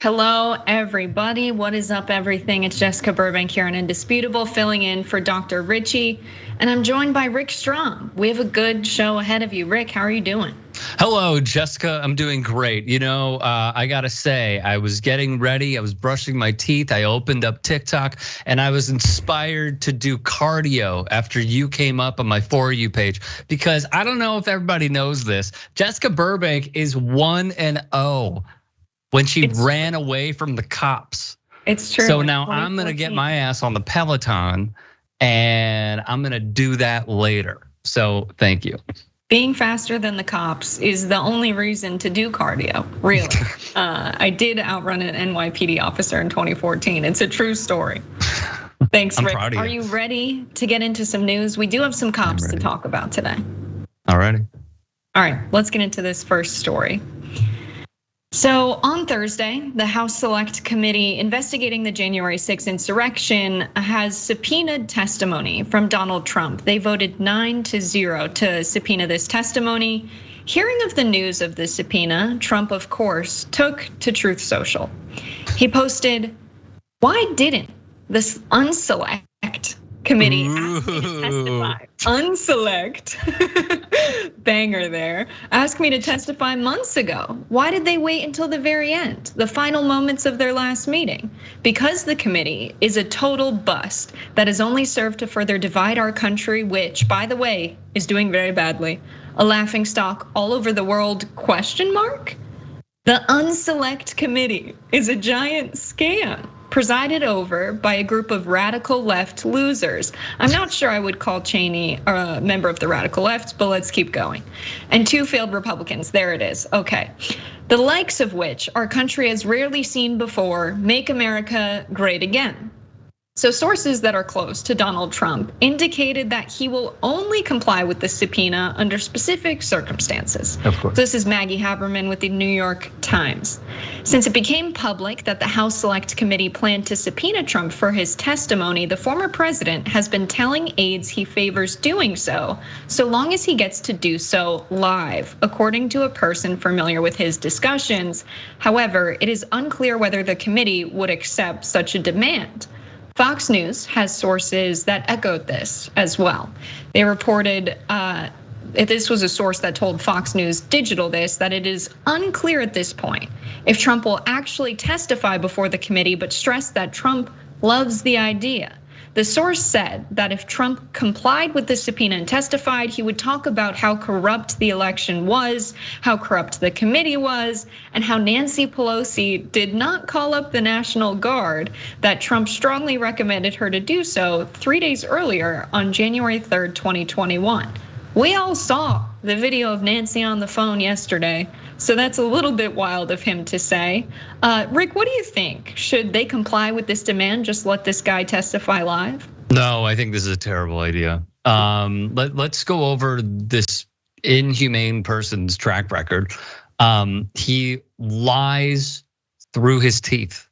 Hello, everybody. What is up, everything? It's Jessica Burbank here on Indisputable, filling in for Dr. Richey, and I'm joined by Rick Strom. We have a good show ahead of you. Rick, how are you doing? Hello, Jessica. I'm doing great. I gotta say, I was getting ready. I was brushing my teeth. I opened up TikTok, and I was inspired to do cardio after you came up on my For You page, because I don't know if everybody knows this. Jessica Burbank is 1-0. When she ran away from the cops. It's true. So now I'm gonna get my ass on the Peloton, and I'm gonna do that later. So thank you. Being faster than the cops is the only reason to do cardio, really. I did outrun an NYPD officer in 2014. It's a true story. Thanks, Rick. Are you ready to get into some news? We do have some cops to talk about today. All righty. All right, let's get into this first story. So on Thursday, the House Select Committee investigating the January 6th insurrection has subpoenaed testimony from Donald Trump. They voted 9-0 to subpoena this testimony. Hearing of the news of the subpoena, Trump, of course, took to Truth Social. He posted, "Why didn't this unselect committee ask me to testify?" Unselect, banger there. Asked me to testify months ago. Why did they wait until the very end, the final moments of their last meeting? Because the committee is a total bust that has only served to further divide our country, which, by the way, is doing very badly. A laughingstock all over the world, question mark? The Unselect Committee is a giant scam presided over by a group of radical left losers. I'm not sure I would call Cheney a member of the radical left, but let's keep going. And 2 failed Republicans, there it is, okay. The likes of which our country has rarely seen before, make America great again. So sources that are close to Donald Trump indicated that he will only comply with the subpoena under specific circumstances. Of course. This is Maggie Haberman with the New York Times. Since it became public that the House Select Committee planned to subpoena Trump for his testimony, the former president has been telling aides he favors doing so long as he gets to do so live, according to a person familiar with his discussions. However, it is unclear whether the committee would accept such a demand. Fox News has sources that echoed this as well. They reported, this was a source that told Fox News Digital that it is unclear at this point if Trump will actually testify before the committee, but stressed that Trump loves the idea. The source said that if Trump complied with the subpoena and testified, he would talk about how corrupt the election was, how corrupt the committee was, and how Nancy Pelosi did not call up the National Guard, that Trump strongly recommended her to do so 3 days earlier on January 3rd, 2021. We all saw the video of Nancy on the phone yesterday, so that's a little bit wild of him to say. Rick, what do you think? Should they comply with this demand, just let this guy testify live? No, I think this is a terrible idea. Let's go over this inhumane person's track record. He lies through his teeth.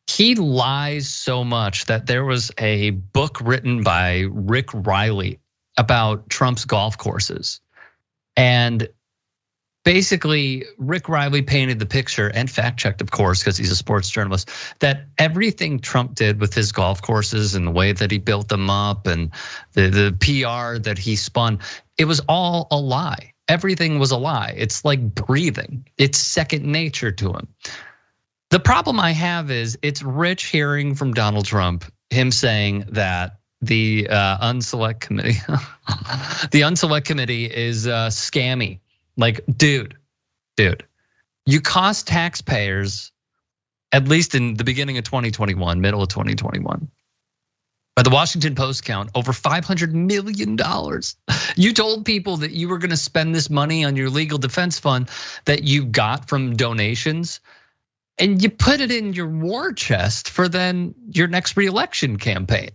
He lies so much that there was a book written by Rick Riley about Trump's golf courses. And basically, Rick Riley painted the picture, and fact checked, of course, because he's a sports journalist, that everything Trump did with his golf courses and the way that he built them up and the PR that he spun, it was all a lie. Everything was a lie. It's like breathing. It's second nature to him. The problem I have is it's rich hearing from Donald Trump, him saying that the Unselect Committee, the Unselect Committee is scammy. Like, dude, you cost taxpayers, at least in the beginning of 2021, middle of 2021. By the Washington Post count, over $500 million. You told people that you were gonna spend this money on your legal defense fund that you got from donations, and you put it in your war chest for then your next reelection campaign.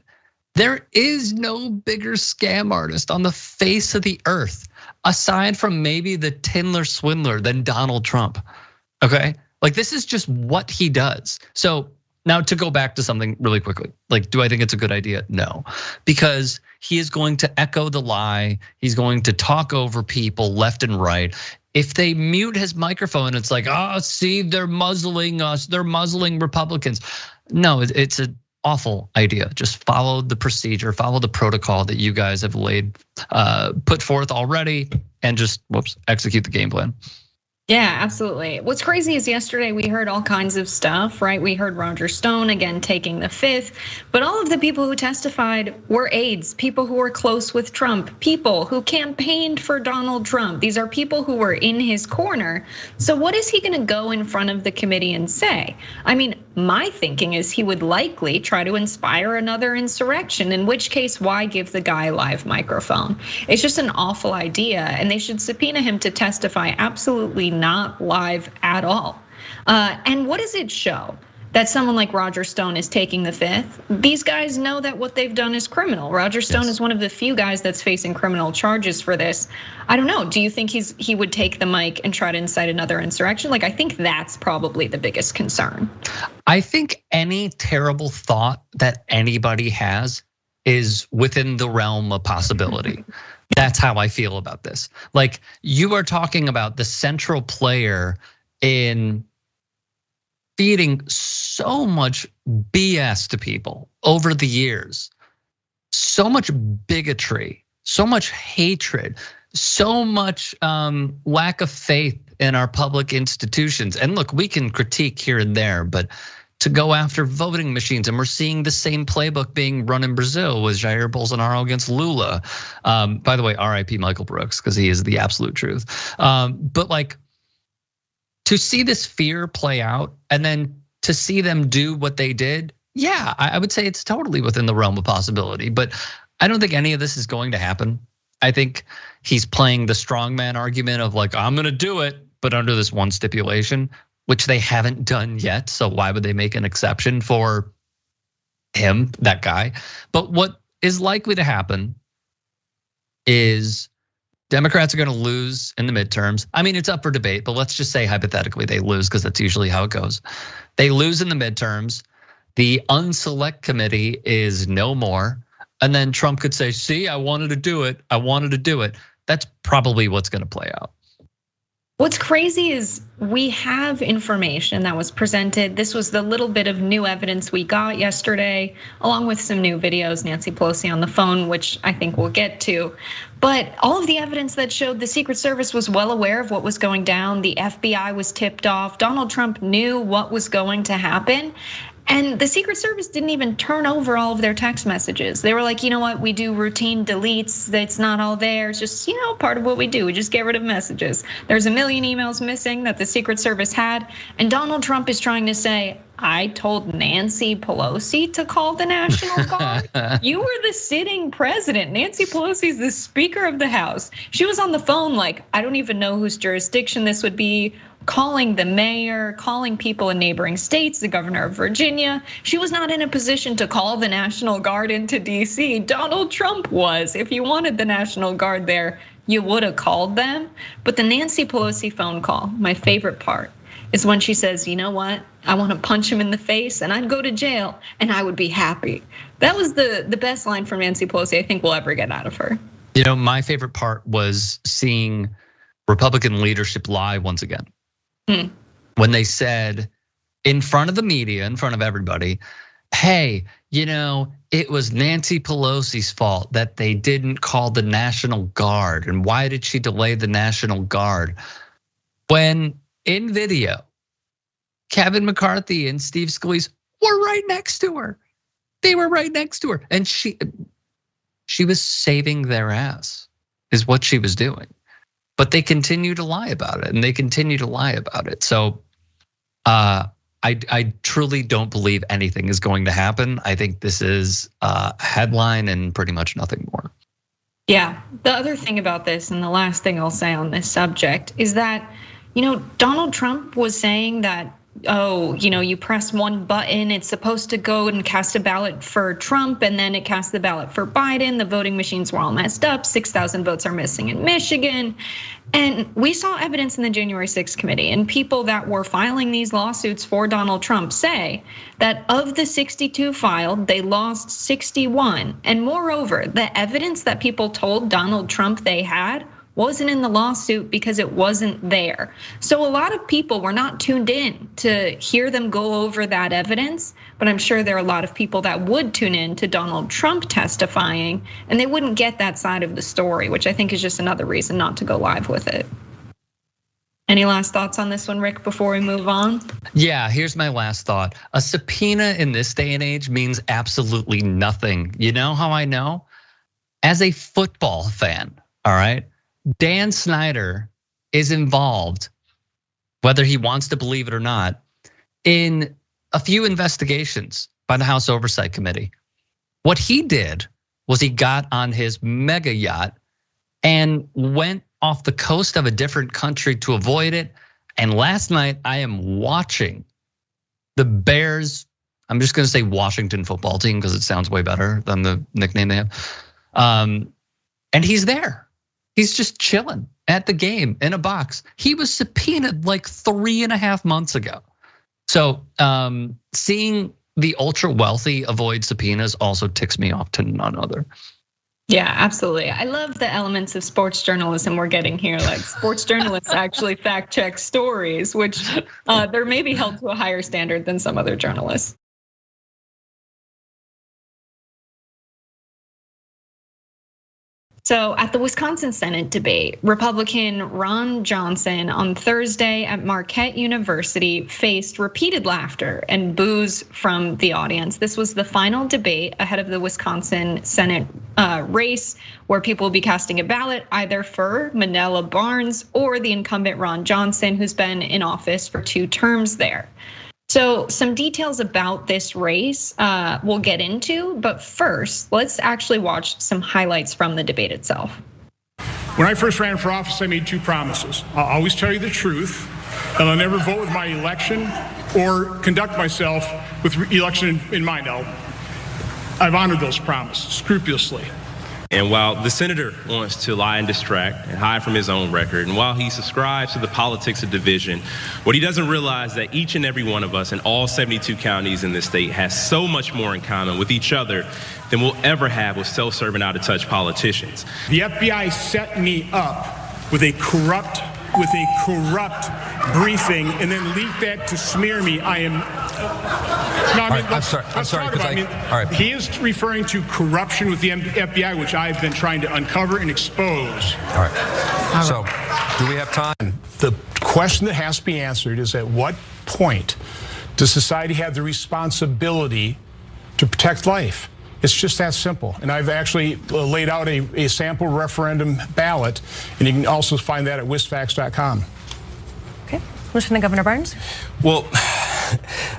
There is no bigger scam artist on the face of the earth, aside from maybe the Tindler swindler, than Donald Trump, okay? Like, this is just what he does. So Now, to go back to something really quickly, like, do I think it's a good idea? No, because he is going to echo the lie. He's going to talk over people left and right. If they mute his microphone, it's like, oh, see, they're muzzling us. They're muzzling Republicans. No, it's an awful idea. Just follow the procedure, follow the protocol that you guys have put forth already, and just execute the game plan. Yeah, absolutely. What's crazy is yesterday we heard all kinds of stuff, right? We heard Roger Stone again taking the fifth, but all of the people who testified were aides, people who were close with Trump, people who campaigned for Donald Trump. These are people who were in his corner. So what is he gonna go in front of the committee and say? I mean, my thinking is he would likely try to inspire another insurrection, in which case, why give the guy a live microphone? It's just an awful idea, and they should subpoena him to testify absolutely not live at all. And what does it show? That someone like Roger Stone is taking the fifth. These guys know that what they've done is criminal. Roger Stone is one of the few guys that's facing criminal charges for this. I don't know, do you think he would take the mic and try to incite another insurrection? Like, I think that's probably the biggest concern. I think any terrible thought that anybody has is within the realm of possibility. That's how I feel about this. Like, you are talking about the central player in feeding so much BS to people over the years, so much bigotry, so much hatred, so much lack of faith in our public institutions. And look, we can critique here and there, but to go after voting machines, and we're seeing the same playbook being run in Brazil with Jair Bolsonaro against Lula. By the way, RIP Michael Brooks, because he is the absolute truth. But like, to see this fear play out and then to see them do what they did, yeah, I would say it's totally within the realm of possibility. But I don't think any of this is going to happen. I think he's playing the strongman argument of like, I'm gonna do it, but under this one stipulation, which they haven't done yet. So why would they make an exception for him, that guy? But what is likely to happen is Democrats are gonna lose in the midterms. I mean, it's up for debate, but let's just say hypothetically they lose, because that's usually how it goes. They lose in the midterms. The unselect committee is no more. And then Trump could say, see, I wanted to do it. I wanted to do it. That's probably what's gonna play out. What's crazy is we have information that was presented. This was the little bit of new evidence we got yesterday, along with some new videos, Nancy Pelosi on the phone, which I think we'll get to. But all of the evidence that showed the Secret Service was well aware of what was going down. The FBI was tipped off. Donald Trump knew what was going to happen. And the Secret Service didn't even turn over all of their text messages. They were like, you know what, we do routine deletes, that's not all there. It's just, part of what we do, we just get rid of messages. There's a million emails missing that the Secret Service had. And Donald Trump is trying to say, I told Nancy Pelosi to call the National Guard. You were the sitting president. Nancy Pelosi is the Speaker of the House. She was on the phone like, I don't even know whose jurisdiction this would be, calling the mayor, calling people in neighboring states, the governor of Virginia. She was not in a position to call the National Guard into DC. Donald Trump was. If you wanted the National Guard there, you would have called them. But the Nancy Pelosi phone call, my favorite part, is when she says, you know what? I want to punch him in the face and I'd go to jail and I would be happy. That was the best line from Nancy Pelosi I think we'll ever get out of her. My favorite part was seeing Republican leadership lie once again. When they said in front of the media, in front of everybody, hey, it was Nancy Pelosi's fault that they didn't call the National Guard. And why did she delay the National Guard? When in video, Kevin McCarthy and Steve Scalise were right next to her. They were right next to her. And she was saving their ass, is what she was doing. But they continue to lie about it, and they continue to lie about it. So I truly don't believe anything is going to happen. I think this is a headline and pretty much nothing more. Yeah, the other thing about this, and the last thing I'll say on this subject, is that Donald Trump was saying that oh, you press one button, it's supposed to go and cast a ballot for Trump, and then it cast the ballot for Biden. The voting machines were all messed up. 6,000 votes are missing in Michigan. And we saw evidence in the January 6th committee, and people that were filing these lawsuits for Donald Trump say that of the 62 filed, they lost 61. And moreover, the evidence that people told Donald Trump they had wasn't in the lawsuit because it wasn't there. So a lot of people were not tuned in to hear them go over that evidence, but I'm sure there are a lot of people that would tune in to Donald Trump testifying, and they wouldn't get that side of the story, which I think is just another reason not to go live with it. Any last thoughts on this one, Rick, before we move on? Yeah, here's my last thought. A subpoena in this day and age means absolutely nothing. You know how I know? As a football fan, all right? Dan Snyder is involved, whether he wants to believe it or not, in a few investigations by the House Oversight Committee. What he did was he got on his mega yacht and went off the coast of a different country to avoid it. And last night I am watching the Bears, I'm just gonna say Washington football team because it sounds way better than the nickname they have. And he's there. He's just chilling at the game in a box. He was subpoenaed like 3.5 months ago. So seeing the ultra wealthy avoid subpoenas also ticks me off to none other. Yeah, absolutely. I love the elements of sports journalism we're getting here. Like sports journalists actually fact check stories, which they're maybe held to a higher standard than some other journalists. So at the Wisconsin Senate debate, Republican Ron Johnson on Thursday at Marquette University faced repeated laughter and boos from the audience. This was the final debate ahead of the Wisconsin Senate race, where people will be casting a ballot either for Manila Barnes or the incumbent Ron Johnson, who's been in office for 2 terms there. So some details about this race we'll get into, but first, let's actually watch some highlights from the debate itself. When I first ran for office, I made 2 promises. I'll always tell you the truth, and I'll never vote with my election or conduct myself with election in mind. I've honored those promises scrupulously. And while the senator wants to lie and distract and hide from his own record, and while he subscribes to the politics of division, what he doesn't realize that each and every one of us in all 72 counties in this state has so much more in common with each other than we'll ever have with self-serving, out-of-touch politicians. The FBI set me up with a corrupt briefing and then leaked that to smear me. I'm sorry. He is referring to corruption with the FBI, which I've been trying to uncover and expose. All right. So, do we have time? The question that has to be answered is, at what point does society have the responsibility to protect life? It's just that simple. And I've actually laid out a sample referendum ballot, and you can also find that at wisfax.com. Okay. Lieutenant Governor Barnes? Well,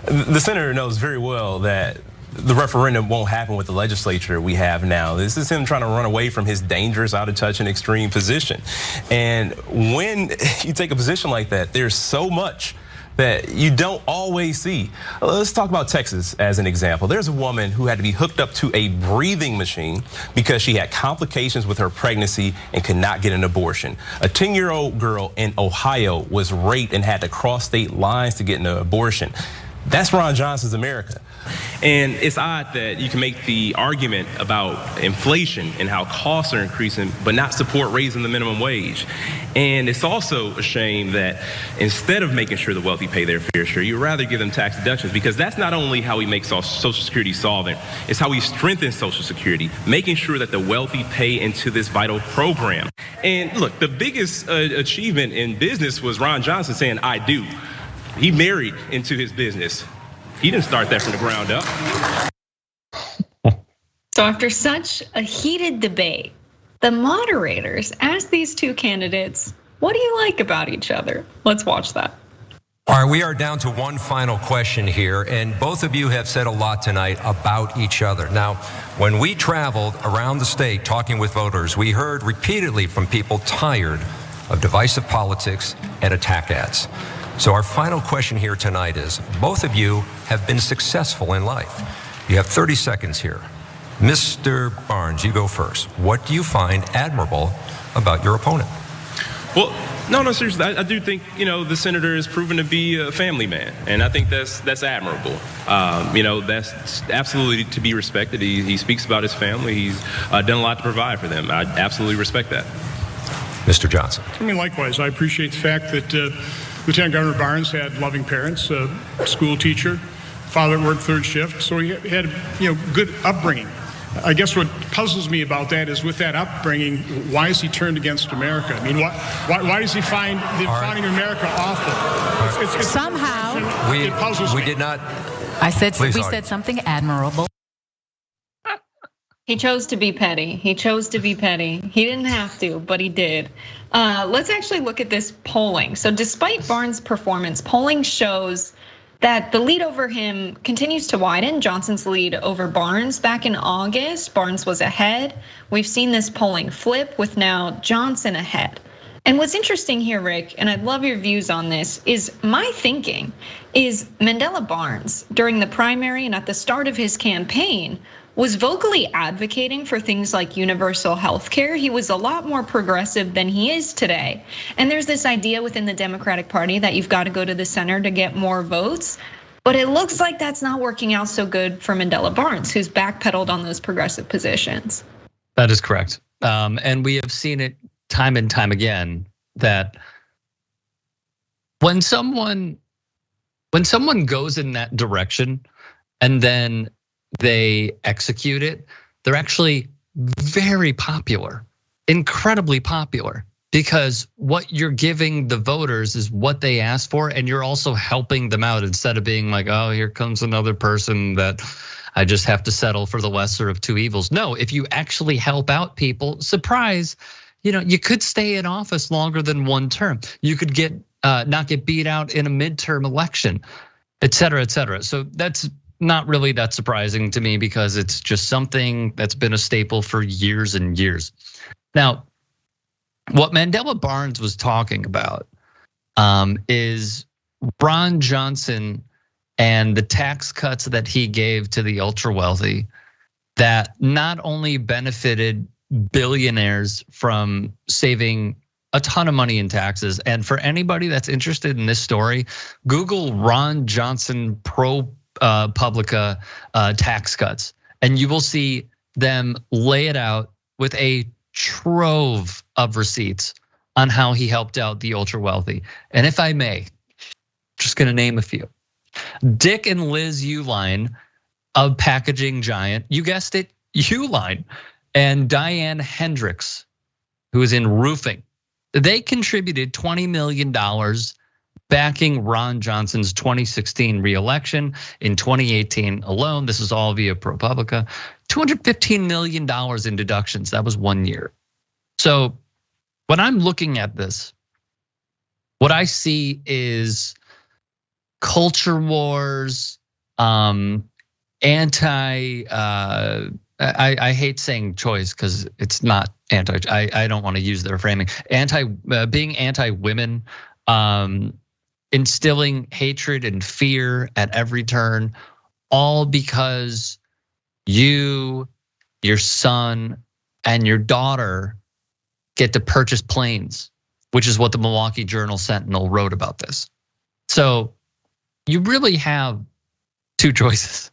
the senator knows very well that the referendum won't happen with the legislature we have now. This is him trying to run away from his dangerous, out of touch, and extreme position. And when you take a position like that, there's so much that you don't always see. Let's talk about Texas as an example. There's a woman who had to be hooked up to a breathing machine because she had complications with her pregnancy and could not get an abortion. A 10-year-old girl in Ohio was raped and had to cross state lines to get an abortion. That's Ron Johnson's America. And it's odd that you can make the argument about inflation and how costs are increasing, but not support raising the minimum wage. And it's also a shame that instead of making sure the wealthy pay their fair share, you rather give them tax deductions, because that's not only how we make Social Security solvent, it's how we strengthen Social Security, making sure that the wealthy pay into this vital program. And look, the biggest achievement in business was Ron Johnson saying, "I do." He married into his business. He didn't start that from the ground up. So after such a heated debate, the moderators asked these 2 candidates, what do you like about each other? Let's watch that. All right, we are down to one final question here, and both of you have said a lot tonight about each other. Now, when we traveled around the state talking with voters, we heard repeatedly from people tired of divisive politics and attack ads. So our final question here tonight is, both of you have been successful in life. You have 30 seconds here. Mr. Barnes, you go first. What do you find admirable about your opponent? Well, no, seriously. I do think, the senator has proven to be a family man, and I think that's admirable. That's absolutely to be respected. He speaks about his family. He's done a lot to provide for them. I absolutely respect that. Mr. Johnson. I mean, likewise, I appreciate the fact that Lieutenant Governor Barnes had loving parents, a school teacher, father worked third shift, so he had good upbringing. I guess what puzzles me about that is with that upbringing, why is he turned against America? I mean, why does he find the founding of America awful? It's somehow it puzzles me. We did not. We said something admirable. He chose to be petty. He didn't have to, but he did. Let's actually look at this polling. So despite Barnes' performance, polling shows that the lead over him continues to widen. Johnson's lead over Barnes. Back in August, Barnes was ahead. We've seen this polling flip with now Johnson ahead. And what's interesting here, Rick, and I'd love your views on this, is my thinking is Mandela Barnes, during the primary and at the start of his campaign, was vocally advocating for things like universal health care. He was a lot more progressive than he is today. And there's this idea within the Democratic Party that you've got to go to the center to get more votes. But it looks like that's not working out so good for Mandela Barnes, who's backpedaled on those progressive positions. That is correct. And we have seen it time and time again that when someone goes in that direction and then they execute it, they're actually very popular, incredibly popular, because what you're giving the voters is what they asked for, and you're also helping them out instead of being like, oh, here comes another person that I just have to settle for the lesser of two evils. No, if you actually help out people, surprise, you could stay in office longer than one term. You could not get beat out in a midterm election, et cetera, et cetera. So that's not really that surprising to me because it's just something that's been a staple for years and years. Now, what Mandela Barnes was talking about is Ron Johnson and the tax cuts that he gave to the ultra wealthy that not only benefited billionaires from saving a ton of money in taxes. And for anybody that's interested in this story, Google Ron Johnson ProPublica tax cuts, and you will see them lay it out with a trove of receipts on how he helped out the ultra wealthy. And if I may, just gonna name a few. Dick and Liz Uline of packaging giant, you guessed it, Uline, and Diane Hendricks, who is in roofing. They contributed $20 million backing Ron Johnson's 2016 reelection. In 2018 alone, this is all via ProPublica, $215 million in deductions. That was 1 year. So when I'm looking at this, what I see is culture wars, I hate saying choice because it's not anti. I don't want to use their framing. Being anti-women, instilling hatred and fear at every turn, all because you, your son, and your daughter get to purchase planes, which is what the Milwaukee Journal-Sentinel wrote about this. So you really have two choices.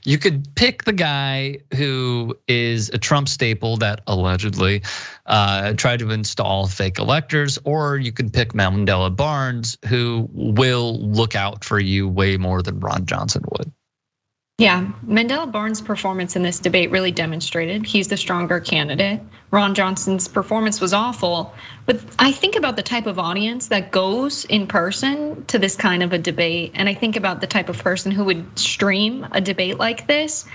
You could pick the guy who is a Trump staple that allegedly tried to install fake electors, or you could pick Mandela Barnes, who will look out for you way more than Ron Johnson would. Yeah, Mandela Barnes' performance in this debate really demonstrated he's the stronger candidate. Ron Johnson's performance was awful, but I think about the type of audience that goes in person to this kind of a debate, and I think about the type of person who would stream a debate like this,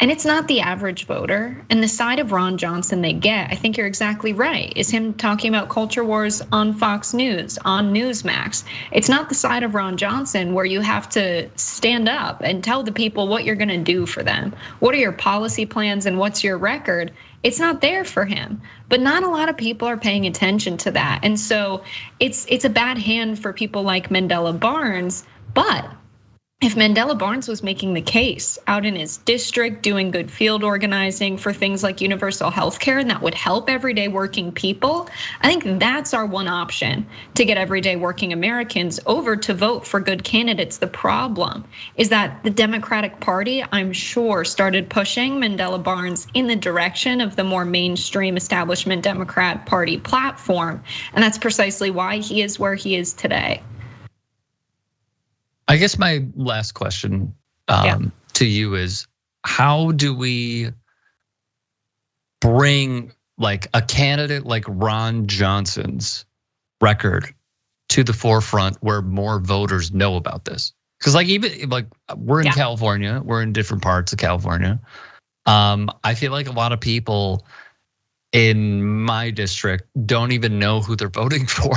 and it's not the average voter. And the side of Ron Johnson they get, I think you're exactly right, is him talking about culture wars on Fox News, on Newsmax. It's not the side of Ron Johnson where you have to stand up and tell the people what you're gonna do for them. What are your policy plans and what's your record? It's not there for him. But not a lot of people are paying attention to that. And so it's a bad hand for people like Mandela Barnes. But if Mandela Barnes was making the case out in his district, doing good field organizing for things like universal health care, and that would help everyday working people, I think that's our one option to get everyday working Americans over to vote for good candidates. The problem is that the Democratic Party, I'm sure, started pushing Mandela Barnes in the direction of the more mainstream establishment Democrat Party platform. And that's precisely why he is where he is today. I guess my last question to you is, how do we bring like a candidate like Ron Johnson's record to the forefront where more voters know about this? Because like even like we're in California, we're in different parts of California. I feel like a lot of people in my district don't even know who they're voting for.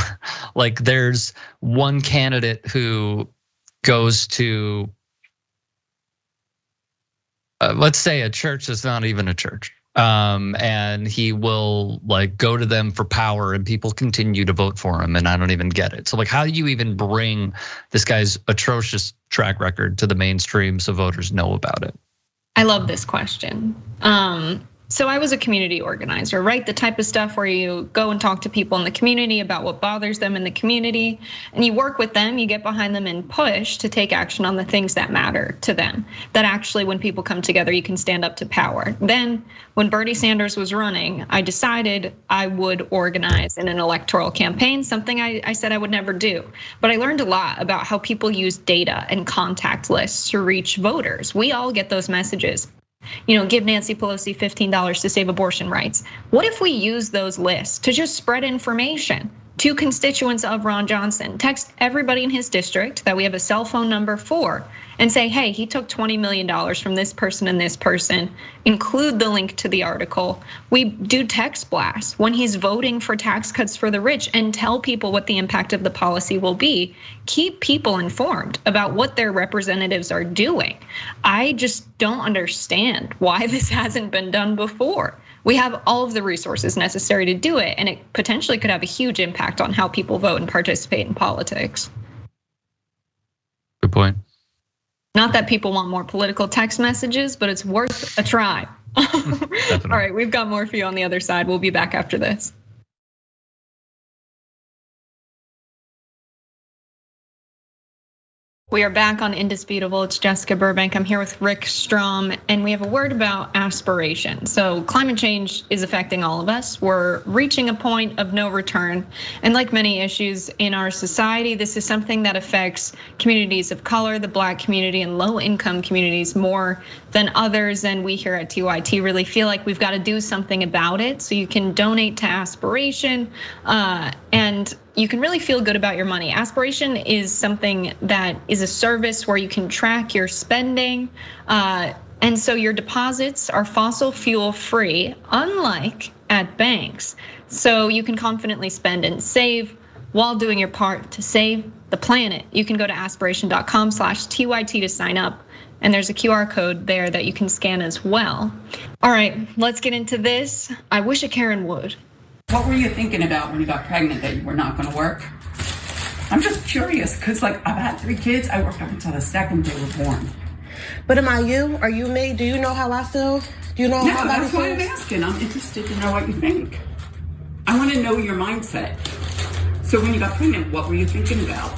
Like there's one candidate who goes to, let's say a church that's not even a church. And he will like go to them for power and people continue to vote for him, and I don't even get it. So like, how do you even bring this guy's atrocious track record to the mainstream so voters know about it? I love this question. So I was a community organizer, right? The type of stuff where you go and talk to people in the community about what bothers them in the community, and you work with them, you get behind them and push to take action on the things that matter to them. That actually, when people come together, you can stand up to power. Then when Bernie Sanders was running, I decided I would organize in an electoral campaign, something I said I would never do. But I learned a lot about how people use data and contact lists to reach voters. We all get those messages. Give Nancy Pelosi $15 to save abortion rights. What if we use those lists to just spread information to constituents of Ron Johnson? Text everybody in his district that we have a cell phone number for and say, hey, he took $20 million from this person and this person. Include the link to the article. We do text blasts when he's voting for tax cuts for the rich and tell people what the impact of the policy will be. Keep people informed about what their representatives are doing. I just don't understand why this hasn't been done before. We have all of the resources necessary to do it, and it potentially could have a huge impact on how people vote and participate in politics. Good point. Not that people want more political text messages, but it's worth a try. All right, we've got more for you on the other side. We'll be back after this. We are back on Indisputable. It's Jessica Burbank. I'm here with Rick Strom, and we have a word about aspiration. So climate change is affecting all of us. We're reaching a point of no return. And like many issues in our society, this is something that affects communities of color, the Black community, and low income communities more than others. And we here at TYT really feel like we've got to do something about it. So you can donate to Aspiration, and you can really feel good about your money. Aspiration is something that is a service where you can track your spending. And so your deposits are fossil fuel free, unlike at banks. So you can confidently spend and save while doing your part to save the planet. You can go to aspiration.com/TYT to sign up. And there's a QR code there that you can scan as well. All right, let's get into this. I wish a Karen would. What were you thinking about when you got pregnant, that you were not gonna work? I'm just curious, cause like I've had 3 kids, I worked up until the second they were born. But am I you? Are you me? Do you know how I feel? Do you know how my body feels? That's why I'm asking. I'm interested to know what you think. I wanna know your mindset. So when you got pregnant, what were you thinking about?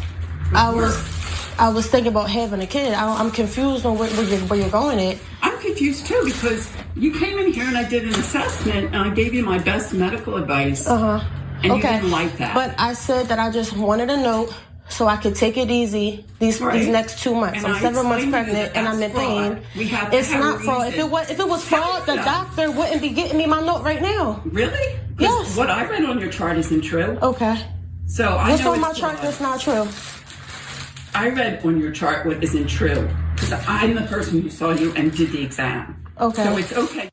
I was thinking about having a kid. I'm confused on where you're going at. I'm confused too, because you came in here and I did an assessment and I gave you my best medical advice. And you didn't like that. But I said that I just wanted a note so I could take it easy these next 2 months. I'm 7 months pregnant and I'm in pain. It's not fraud. If it was fraud, the doctor wouldn't be getting me my note right now. Really? Yes. What I read on your chart isn't true. Okay. So I What's know on my chart that's not true? I read on your chart what isn't true, because I'm the person who saw you and did the exam. Okay. So it's okay.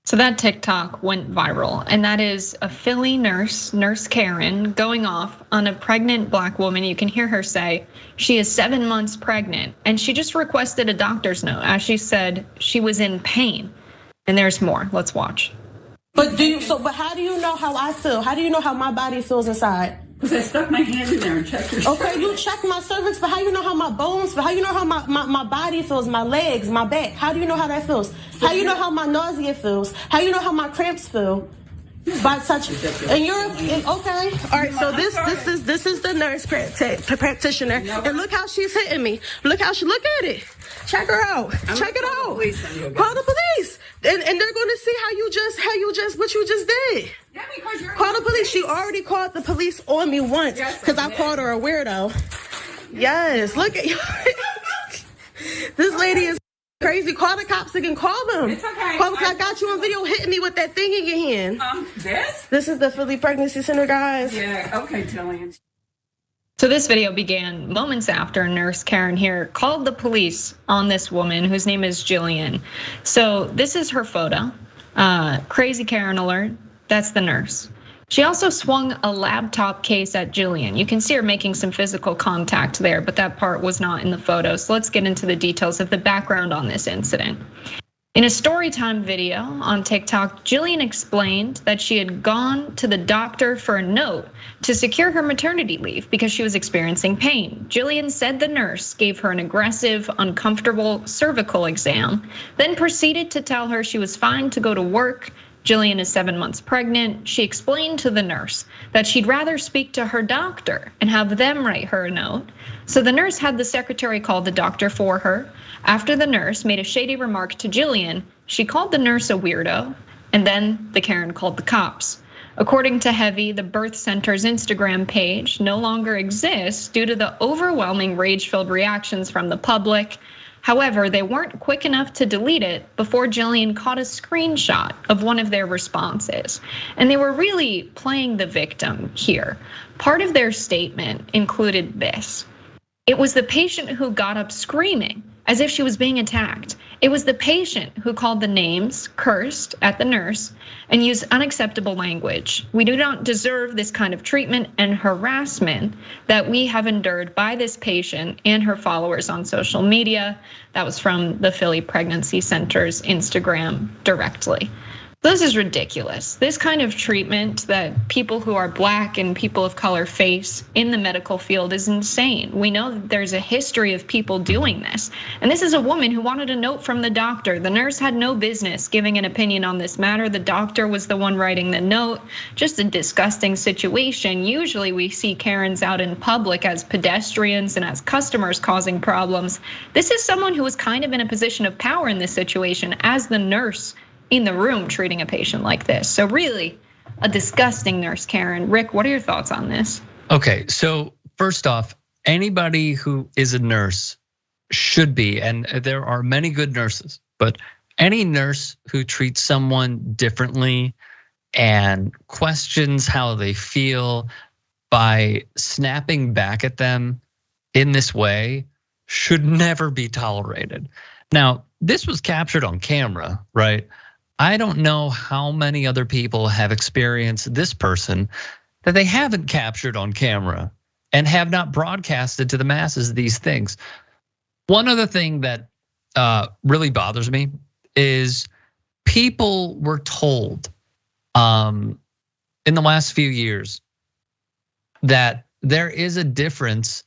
So that TikTok went viral, and that is a Philly nurse, Nurse Karen, going off on a pregnant Black woman. You can hear her say she is 7 months pregnant, and she just requested a doctor's note as she said she was in pain. And there's more. Let's watch. But but how do you know how I feel? How do you know how my body feels inside? Because I stuck my hand in there and checked your cervix. Okay, you check my cervix, but how you know how my bones feel? How you know how my body feels, my legs, my back? How do you know how that feels? How you know how my nausea feels? How you know how my cramps feel? By touching. And you're okay. All right, so this is the nurse practitioner. And look how she's hitting me. Look at it. Check her out. Check it out. Call the police. And they're gonna see what you just did. Yeah, because you're call the police. She already called the police on me once because I called her a weirdo. Yes, look at you. This lady is crazy. Call the cops again. Call them. It's okay. Call them. I got you on video hitting me with that thing in your hand. This is the Philly Pregnancy Center, guys. Yeah. Okay, Jillian. So this video began moments after nurse Karen here called the police on this woman whose name is Jillian. So this is her photo. Crazy Karen alert. That's the nurse. She also swung a laptop case at Jillian. You can see her making some physical contact there, but that part was not in the photo. So let's get into the details of the background on this incident. In a storytime video on TikTok, Jillian explained that she had gone to the doctor for a note to secure her maternity leave because she was experiencing pain. Jillian said the nurse gave her an aggressive, uncomfortable cervical exam, then proceeded to tell her she was fine to go to work. Jillian is 7 months pregnant. She explained to the nurse that she'd rather speak to her doctor and have them write her a note. So the nurse had the secretary call the doctor for her. After the nurse made a shady remark to Jillian, she called the nurse a weirdo, and then the Karen called the cops. According to Heavy, the birth center's Instagram page no longer exists due to the overwhelming rage-filled reactions from the public. However, they weren't quick enough to delete it before Jillian caught a screenshot of one of their responses. And they were really playing the victim here. Part of their statement included this. It was the patient who got up screaming as if she was being attacked. It was the patient who called the names, cursed at the nurse, and used unacceptable language. We do not deserve this kind of treatment and harassment that we have endured by this patient and her followers on social media. That was from the Philly Pregnancy Center's Instagram directly. This is ridiculous. This kind of treatment that people who are Black and people of color face in the medical field is insane. We know that there's a history of people doing this. And this is a woman who wanted a note from the doctor. The nurse had no business giving an opinion on this matter. The doctor was the one writing the note. Just a disgusting situation. Usually we see Karens out in public as pedestrians and as customers causing problems. This is someone who was kind of in a position of power in this situation as the nurse in the room treating a patient like this. So really a disgusting nurse, Karen. Rick, what are your thoughts on this? Okay, so first off, anybody who is a nurse should be, and there are many good nurses, but any nurse who treats someone differently and questions how they feel by snapping back at them in this way should never be tolerated. Now, this was captured on camera, right? I don't know how many other people have experienced this person that they haven't captured on camera and have not broadcasted to the masses these things. One other thing that really bothers me is people were told in the last few years that there is a difference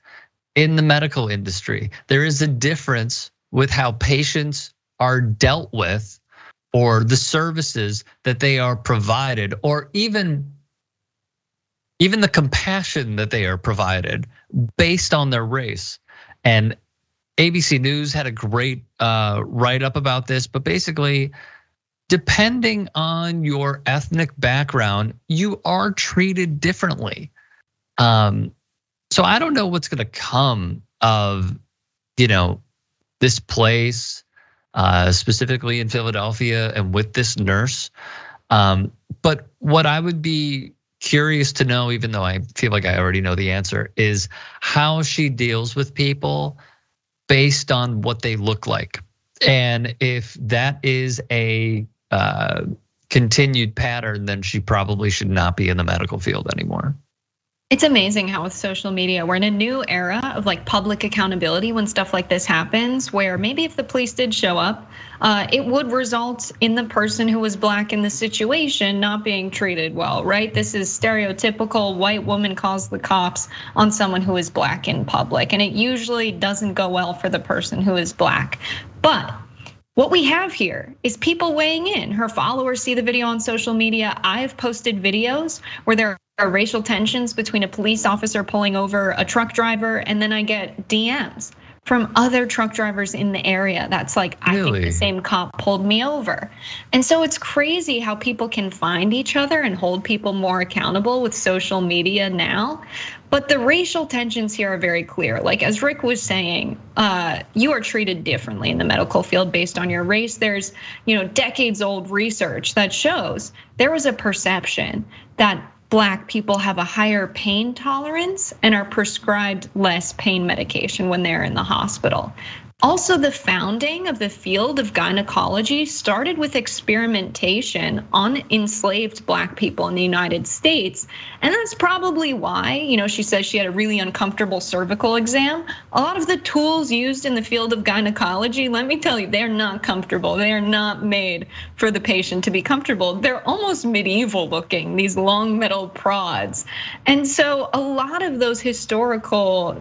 in the medical industry. There is a difference with how patients are dealt with, or the services that they are provided, or even the compassion that they are provided based on their race. And ABC News had a great write-up about this, but basically, depending on your ethnic background, you are treated differently. So I don't know what's gonna come of, this place, specifically in Philadelphia and with this nurse. But what I would be curious to know, even though I feel like I already know the answer, is how she deals with people based on what they look like. And if that is a continued pattern, then she probably should not be in the medical field anymore. It's amazing how with social media, we're in a new era of like public accountability when stuff like this happens, where maybe if the police did show up, it would result in the person who was black in the situation not being treated well, right? This is stereotypical white woman calls the cops on someone who is black in public, and it usually doesn't go well for the person who is black. But what we have here is people weighing in. Her followers see the video on social media. I've posted videos where there are racial tensions between a police officer pulling over a truck driver, and then I get DMs from other truck drivers in the area that's like, I think the same cop pulled me over. And so it's crazy how people can find each other and hold people more accountable with social media now. But the racial tensions here are very clear. Like as Rick was saying, you are treated differently in the medical field based on your race. There's decades old research that shows there was a perception that Black people have a higher pain tolerance and are prescribed less pain medication when they're in the hospital. Also, the founding of the field of gynecology started with experimentation on enslaved Black people in the United States. And that's probably why, she says she had a really uncomfortable cervical exam. A lot of the tools used in the field of gynecology, let me tell you, they're not comfortable. They are not made for the patient to be comfortable. They're almost medieval looking, these long metal prods. And so a lot of those historical,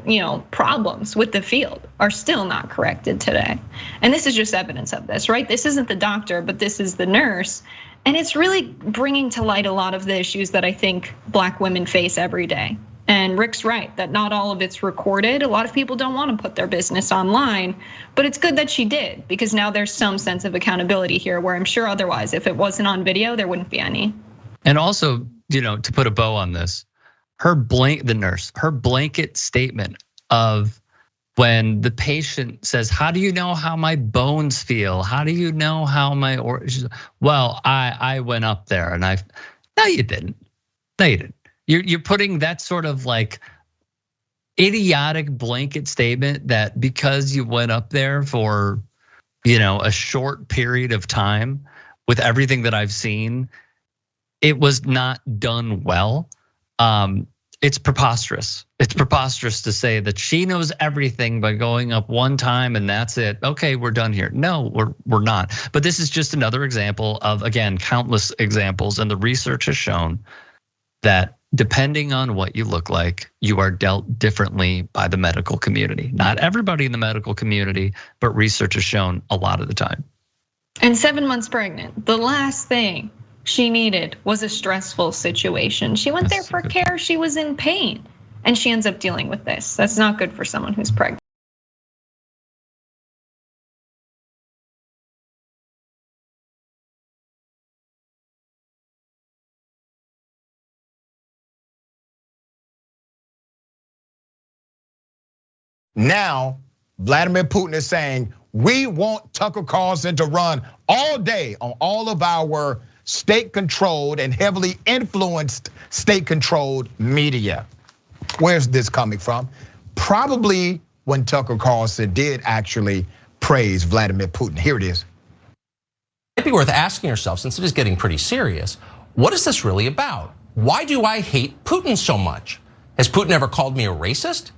problems with the field are still not corrected today. And this is just evidence of this, right? This isn't the doctor, but this is the nurse. And it's really bringing to light a lot of the issues that I think Black women face every day. And Rick's right that not all of it's recorded. A lot of people don't want to put their business online, but it's good that she did because now there's some sense of accountability here where I'm sure otherwise, if it wasn't on video, there wouldn't be any. And also, to put a bow on this, her blanket statement of when the patient says, how do you know how my bones feel? How do you know how my, well, I went up there and no, you didn't. No, you didn't. You're putting that sort of like idiotic blanket statement that because you went up there for, a short period of time with everything that I've seen, it was not done well. It's preposterous. It's preposterous to say that she knows everything by going up one time and that's it. Okay, we're done here. No, we're not. But this is just another example of, again, countless examples. And the research has shown that depending on what you look like, you are dealt differently by the medical community. Not everybody in the medical community, but research has shown a lot of the time. And 7 months pregnant, the last thing she needed was a stressful situation. She went there for care, she was in pain, and she ends up dealing with this. That's not good for someone who's pregnant. Now, Vladimir Putin is saying, we want Tucker Carlson to run all day on all of our state-controlled and heavily influenced state-controlled media. Where's this coming from? Probably when Tucker Carlson did actually praise Vladimir Putin. Here it is. It'd be worth asking yourself, since it is getting pretty serious, what is this really about? Why do I hate Putin so much? Has Putin ever called me a racist?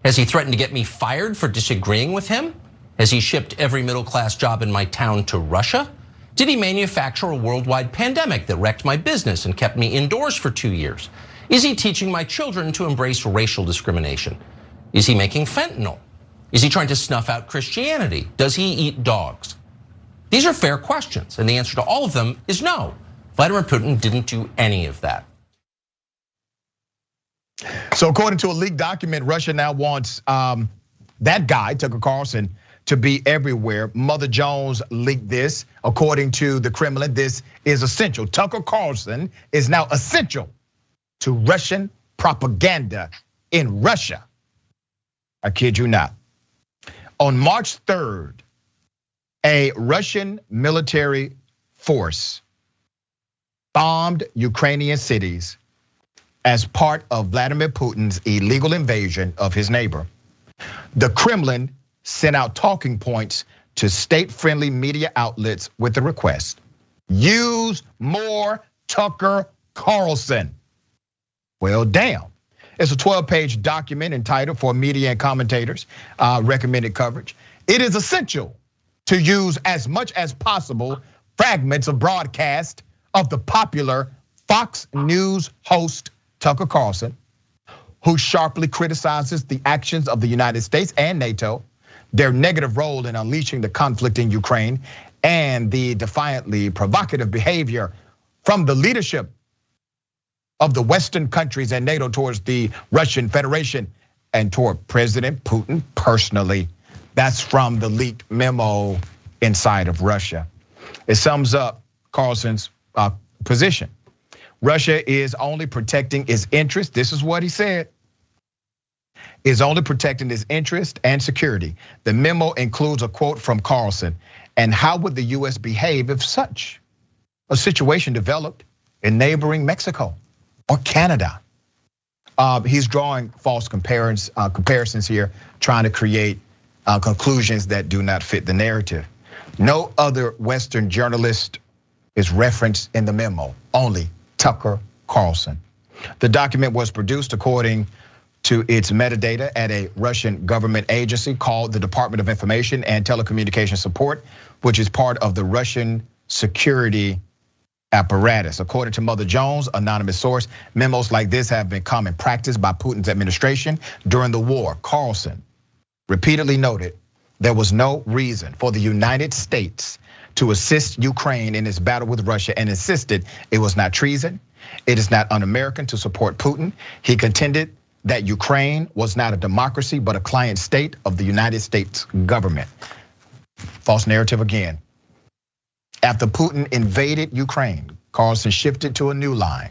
Has he threatened to get me fired for disagreeing with him? Has he shipped every middle-class job in my town to Russia? Did he manufacture a worldwide pandemic that wrecked my business and kept me indoors for 2 years? Is he teaching my children to embrace racial discrimination? Is he making fentanyl? Is he trying to snuff out Christianity? Does he eat dogs? These are fair questions, and the answer to all of them is no. Vladimir Putin didn't do any of that. So according to a leaked document, Russia now wants that guy, Tucker Carlson, to be everywhere. Mother Jones leaked this. According to the Kremlin, this is essential. Tucker Carlson is now essential to Russian propaganda in Russia. I kid you not. On March 3rd, a Russian military force bombed Ukrainian cities as part of Vladimir Putin's illegal invasion of his neighbor. The Kremlin sent out talking points to state-friendly media outlets with the request: use more Tucker Carlson. Well, damn. It's a 12-page document entitled "For Media and Commentators, Recommended Coverage." It is essential to use as much as possible fragments of broadcast of the popular Fox News host Tucker Carlson, who sharply criticizes the actions of the United States and NATO, their negative role in unleashing the conflict in Ukraine, and the defiantly provocative behavior from the leadership of the Western countries and NATO towards the Russian Federation and toward President Putin personally. That's from the leaked memo inside of Russia. It sums up Carlson's position. Russia is only protecting its interest. This is what he said. Is only protecting its interest and security. The memo includes a quote from Carlson. And how would the US behave if such a situation developed in neighboring Mexico or Canada? He's drawing false comparisons here, trying to create conclusions that do not fit the narrative. No other Western journalist is referenced in the memo, only Tucker Carlson. The document was produced according to its metadata at a Russian government agency called the Department of Information and Telecommunication Support, which is part of the Russian security apparatus. According to Mother Jones, anonymous source, memos like this have been common practice by Putin's administration during the war. Carlson repeatedly noted there was no reason for the United States to assist Ukraine in its battle with Russia and insisted it was not treason. It is not un-American to support Putin. He contended that Ukraine was not a democracy, but a client state of the United States government. False narrative again. After Putin invaded Ukraine, Carlson shifted to a new line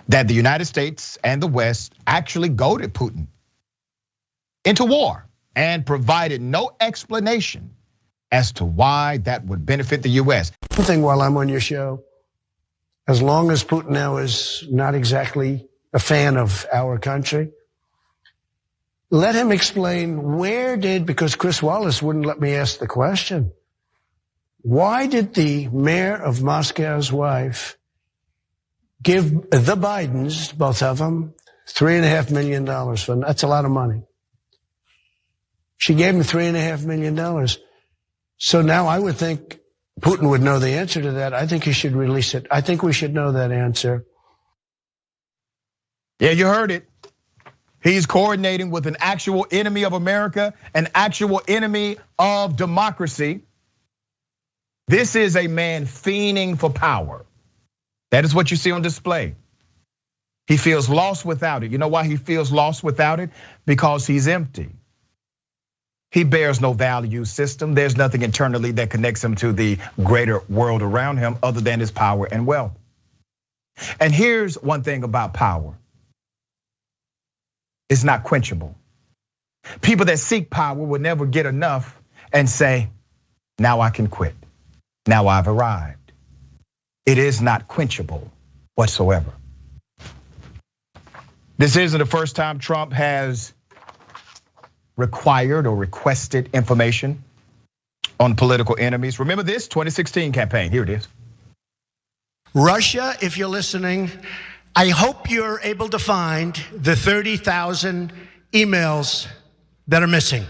that the United States and the West actually goaded Putin into war and provided no explanation as to why that would benefit the US. One thing while I'm on your show, as long as Putin now is not exactly a fan of our country, let him explain because Chris Wallace wouldn't let me ask the question. Why did the mayor of Moscow's wife give the Bidens, both of them, $3.5 million for, that's a lot of money. She gave him $3.5 million. So now I would think Putin would know the answer to that. I think he should release it. I think we should know that answer. Yeah, you heard it. He's coordinating with an actual enemy of America, an actual enemy of democracy. This is a man fiending for power. That is what you see on display. He feels lost without it. You know why he feels lost without it? Because he's empty. He bears no value system. There's nothing internally that connects him to the greater world around him other than his power and wealth. And here's one thing about power. It's not quenchable. People that seek power will never get enough and say, now I can quit. Now I've arrived. It is not quenchable whatsoever. This isn't the first time Trump has required or requested information on political enemies. Remember this 2016 campaign, here it is. Russia, if you're listening, I hope you're able to find the 30,000 emails that are missing.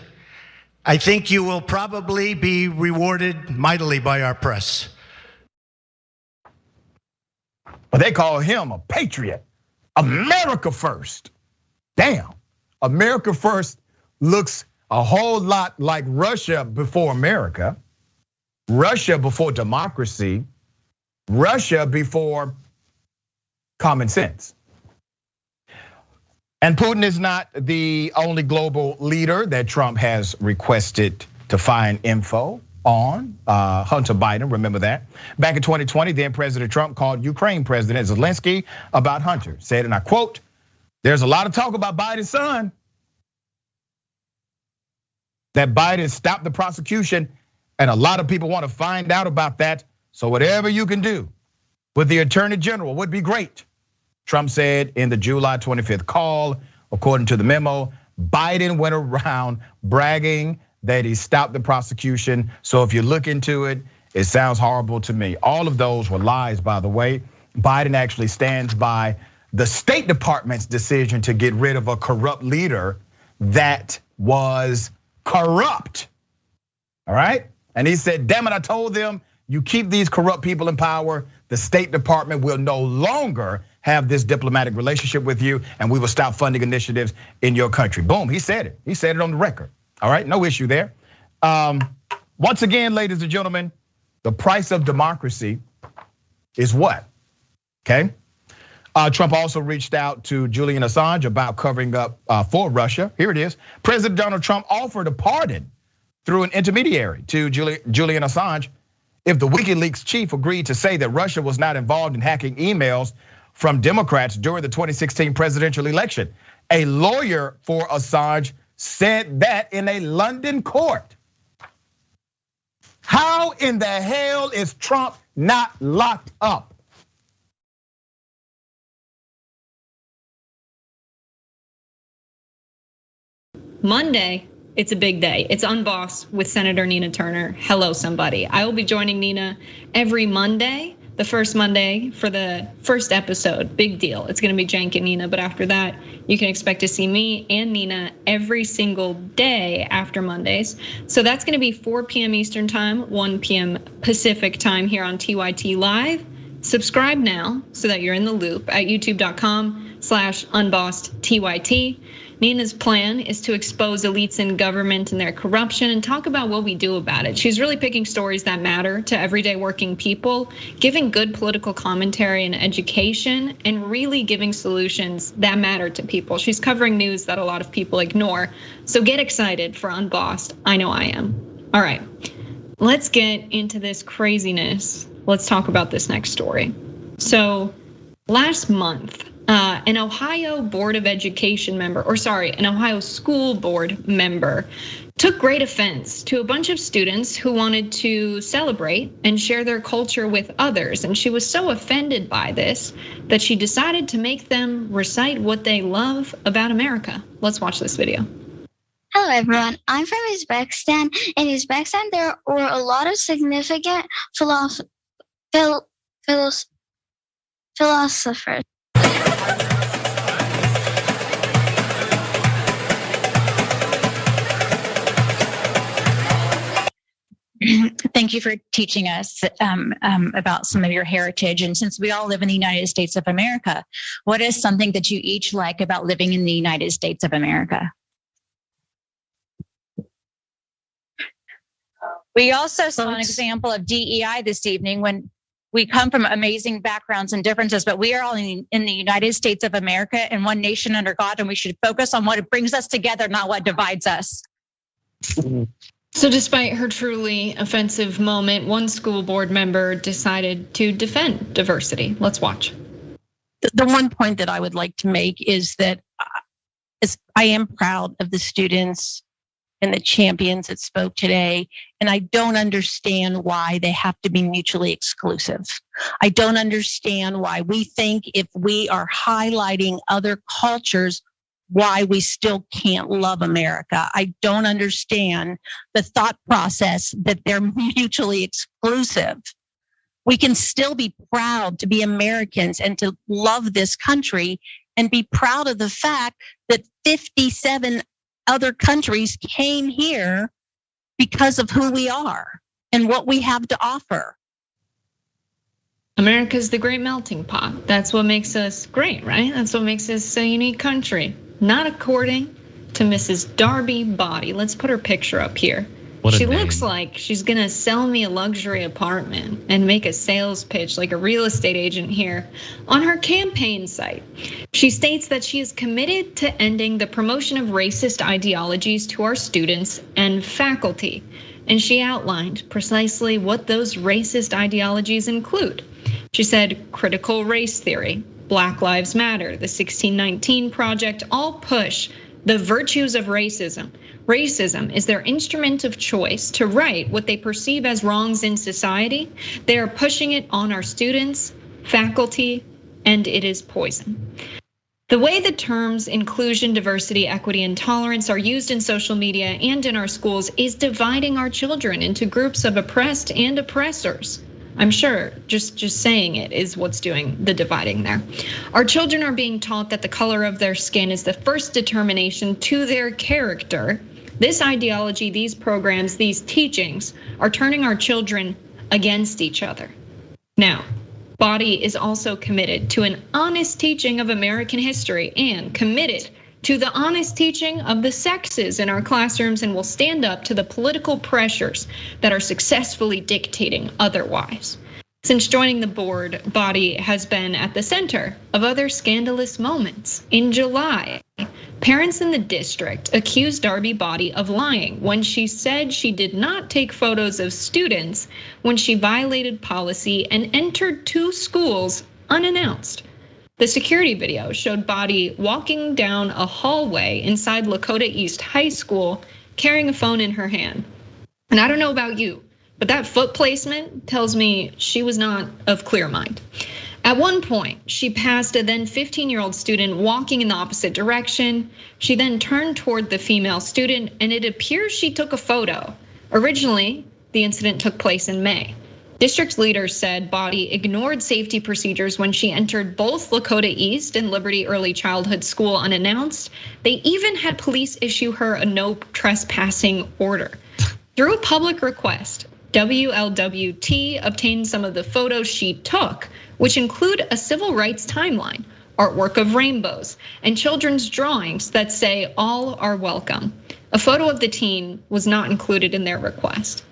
I think you will probably be rewarded mightily by our press. But they call him a patriot. America first. Damn, America first looks a whole lot like Russia before America, Russia before democracy, Russia before common sense. And Putin is not the only global leader that Trump has requested to find info on. Hunter Biden, remember that? Back in 2020, then President Trump called Ukraine President Zelensky about Hunter. Said, and I quote, "There's a lot of talk about Biden's son. That Biden stopped the prosecution, and a lot of people want to find out about that. So whatever you can do with the Attorney General would be great." Trump said in the July 25th call, according to the memo, Biden went around bragging that he stopped the prosecution. So if you look into it, it sounds horrible to me. All of those were lies, by the way. Biden actually stands by the State Department's decision to get rid of a corrupt leader that was corrupt. All right? And he said, damn it, I told them, you keep these corrupt people in power, the State Department will no longer have this diplomatic relationship with you, and we will stop funding initiatives in your country. Boom, he said it. He said it on the record. All right, no issue there. Once again, ladies and gentlemen, the price of democracy is what? Okay. Trump also reached out to Julian Assange about covering up for Russia. Here it is. President Donald Trump offered a pardon through an intermediary to Julian Assange if the WikiLeaks chief agreed to say that Russia was not involved in hacking emails from Democrats during the 2016 presidential election. A lawyer for Assange said that in a London court. How in the hell is Trump not locked up? Monday, it's a big day. It's Unbossed with Senator Nina Turner. Hello, somebody. I will be joining Nina every Monday, the first Monday for the first episode. Big deal. It's gonna be Jank and Nina, but after that, you can expect to see me and Nina every single day after Mondays. So that's gonna be 4 p.m. Eastern time, 1 p.m. Pacific time here on TYT Live. Subscribe now so that you're in the loop at youtube.com/unbossedTYT. Nina's plan is to expose elites in government and their corruption and talk about what we do about it. She's really picking stories that matter to everyday working people, giving good political commentary and education, and really giving solutions that matter to people. She's covering news that a lot of people ignore. So get excited for Unbossed. I know I am. All right, let's get into this craziness. Let's talk about this next story. So last month, an Ohio Board of Education member, an Ohio School Board member took great offense to a bunch of students who wanted to celebrate and share their culture with others. And she was so offended by this that she decided to make them recite what they love about America. Let's watch this video. Hello everyone, I'm from Uzbekistan. In Uzbekistan, there were a lot of significant philosophers. Thank you for teaching us about some of your heritage. And since we all live in the United States of America, what is something that you each like about living in the United States of America? We also saw an example of DEI this evening when we come from amazing backgrounds and differences, but we are all in the United States of America and one nation under God, and we should focus on what brings us together, not what divides us. So despite her truly offensive moment, one school board member decided to defend diversity. Let's watch. The one point that I would like to make is that I am proud of the students and the champions that spoke today. And I don't understand why they have to be mutually exclusive. I don't understand why we think if we are highlighting other cultures, why we still can't love America. I don't understand the thought process that they're mutually exclusive. We can still be proud to be Americans and to love this country and be proud of the fact that 57 other countries came here because of who we are and what we have to offer. America's the great melting pot. That's what makes us great, right? That's what makes us a unique country. Not according to Mrs. Darby Body. Let's put her picture up here. She looks like she's gonna sell me a luxury apartment and make a sales pitch like a real estate agent here. On her campaign site, she states that she is committed to ending the promotion of racist ideologies to our students and faculty. And she outlined precisely what those racist ideologies include. She said critical race theory, Black Lives Matter, the 1619 Project, all push the virtues of racism. Racism is their instrument of choice to right what they perceive as wrongs in society. They are pushing it on our students, faculty, and it is poison. The way the terms inclusion, diversity, equity, and tolerance are used in social media and in our schools is dividing our children into groups of oppressed and oppressors. I'm sure just saying it is what's doing the dividing there. Our children are being taught that the color of their skin is the first determination to their character. This ideology, these programs, these teachings are turning our children against each other. Now, Body is also committed to an honest teaching of American history and committed to the honest teaching of the sexes in our classrooms, and will stand up to the political pressures that are successfully dictating otherwise. Since joining the board, Body has been at the center of other scandalous moments. In July, parents in the district accused Darby Body of lying when she said she did not take photos of students when she violated policy and entered 2 schools unannounced. The security video showed Body walking down a hallway inside Lakota East High School carrying a phone in her hand. And I don't know about you, but that foot placement tells me she was not of clear mind. At one point, she passed a then 15-year-old student walking in the opposite direction. She then turned toward the female student, and it appears she took a photo. Originally, the incident took place in May. District leaders said Body ignored safety procedures when she entered both Lakota East and Liberty Early Childhood School unannounced. They even had police issue her a no trespassing order. Through a public request, WLWT obtained some of the photos she took, which include a civil rights timeline, artwork of rainbows, and children's drawings that say all are welcome. A photo of the teen was not included in their request.